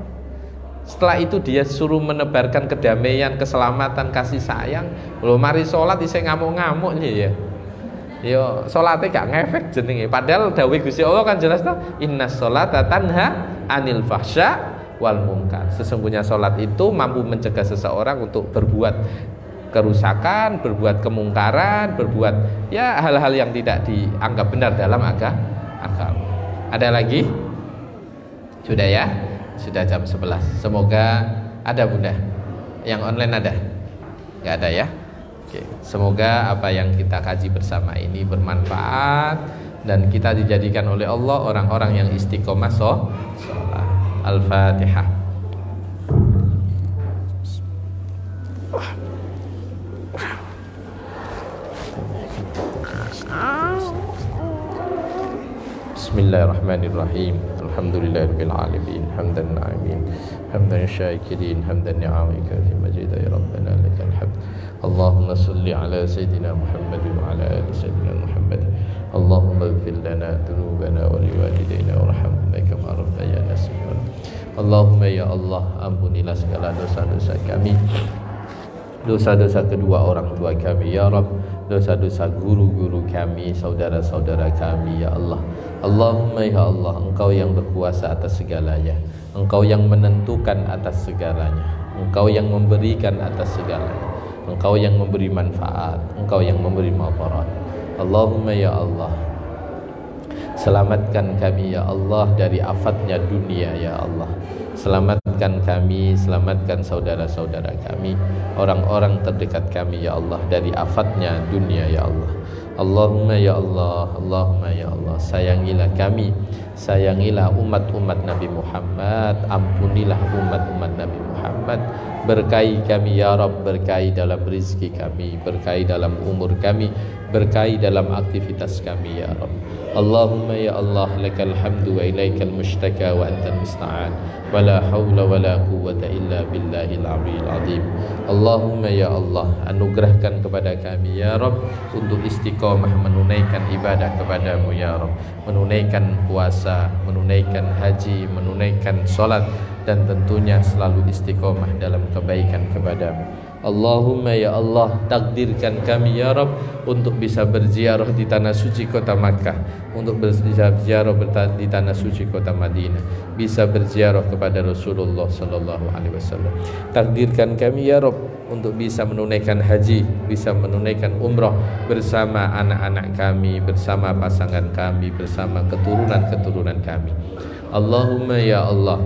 setelah itu dia suruh menebarkan kedamaian, keselamatan, kasih sayang. Loh mari sholat isih ngamuk-ngamuk ya. Yo sholatnya gak ngefek jenenge. Padahal dawuh Gusti Allah kan jelas toh, innas sholata tanha anil fahsya wal munkar. Sesungguhnya sholat itu mampu mencegah seseorang untuk berbuat kerusakan, berbuat kemungkaran, berbuat ya hal-hal yang tidak dianggap benar dalam agama. Ada lagi? Sudah ya? Sudah jam 11. Semoga ada Bunda. Yang online ada? Gak ada ya? Oke. Semoga apa yang kita kaji bersama ini bermanfaat dan kita dijadikan oleh Allah orang-orang yang istiqomah sholat. Al-Fatihah. Bismillahirrahmanirrahim. Alhamdulillahirabbil alamin. Hamdan na'imin, hamdan syakirin, hamdan ni'amika fi majida ya rabbana lakal hamd. Allahumma salli ala sayyidina Muhammad wa ala ali sayyidina Muhammad. Allahumma ighfir lana dhunubana wa liwalidayna warhamna kama rabbayana shaghira. Allahumma ya Allah, ampunilah segala dosa-dosa kami, dosa-dosa kedua orang tua kami ya Rabb, dosa-dosa guru-guru kami, saudara-saudara kami ya Allah. Allahumma ya Allah, Engkau yang berkuasa atas segalanya, Engkau yang menentukan atas segalanya, Engkau yang memberikan atas segalanya. Engkau yang memberi manfaat, Engkau yang memberi madarat. Allahumma ya Allah, selamatkan kami ya Allah dari afatnya dunia ya Allah. Selamatkan kami, selamatkan saudara-saudara kami, orang-orang terdekat kami ya Allah dari afatnya dunia ya Allah. Allahumma ya Allah, Allahumma ya Allah, sayangilah kami, sayangilah umat-umat Nabi Muhammad, ampunilah umat-umat Nabi Muhammad, berkahi kami ya Rabb, berkahi dalam rizki kami, berkahi dalam umur kami, berkahi dalam aktivitas kami ya Rabb. Allahumma ya Allah, lakal hamdu wa ilaikal mushtaka wa antal musta'an, wa la hawla wa la quwwata illa billahil aliyyil azim. Allahumma ya Allah, anugerahkan kepada kami ya Rabb untuk istiqomah menunaikan ibadah kepadamu ya Rabb, menunaikan puasa, menunaikan haji, menunaikan sholat, dan tentunya selalu istiqomah dalam kebaikan kepadamu. Allahumma ya Allah, takdirkan kami ya Rabb untuk bisa berziarah di tanah suci kota Makkah, untuk berziarah di tanah suci kota Madinah, bisa berziarah kepada Rasulullah sallallahu alaihi wasallam. Takdirkan kami ya Rabb untuk bisa menunaikan haji, bisa menunaikan umrah bersama anak-anak kami, bersama pasangan kami, bersama keturunan-keturunan kami. Allahumma ya Allah,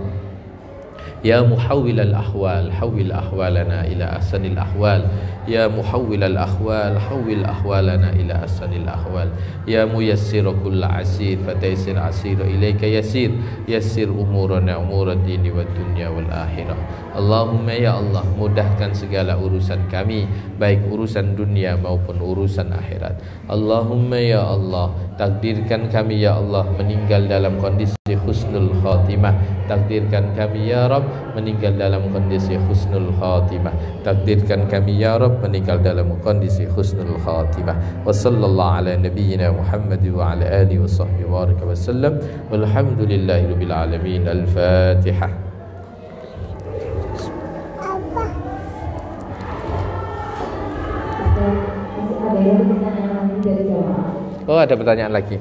ya muhawwilal ahwal, hawwil ahwalana ila ahsanil ahwal. Ya muhawwilal ahwal, hawwil ahwalana ila ahsanil ahwal. Ya muyassir kulla asir, fataysir asir ilaika yasir. Yassir umurana umurad dini wad dunya wal akhirah. Allahumma ya Allah, mudahkan segala urusan kami, baik urusan dunia maupun urusan akhirat. Allahumma ya Allah, takdirkan kami ya Allah meninggal dalam kondisi husnul khatimah. Takdirkan kami ya Rabb meninggal dalam kondisi husnul khatimah. Takdirkan kami ya Rabb meninggal dalam kondisi husnul khatimah. Wa sallallahu ala nabiyyina Muhammad wa ala alihi wa sahbihi wa baraka wa sallam. Walhamdulillahi rabbil alamin. Al-Fatihah. Oh, ada pertanyaan lagi.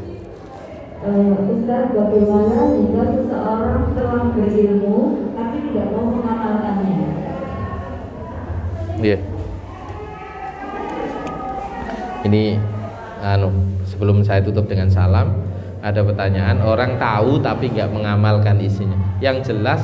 Ustaz, bagaimana jika seseorang telah berilmu tapi tidak mau mengamalkannya? Iya. Ini sebelum saya tutup dengan salam, ada pertanyaan, orang tahu tapi nggak mengamalkan isinya. Yang jelas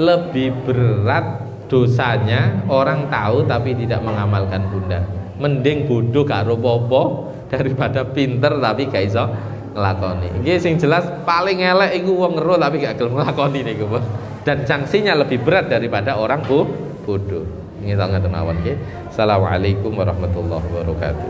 lebih berat dosanya orang tahu tapi tidak mengamalkan bunda. Mending bodoh gak ropo-opo daripada pinter tapi gak iso ngelakoni. Iki sing jelas paling elek iku wong ngeruh tapi gak gelem ngelakoni niku, Bos. Dan sanksinya lebih berat daripada orang bodoh. Ini sangat mawon nggih. Assalamualaikum warahmatullahi wabarakatuh.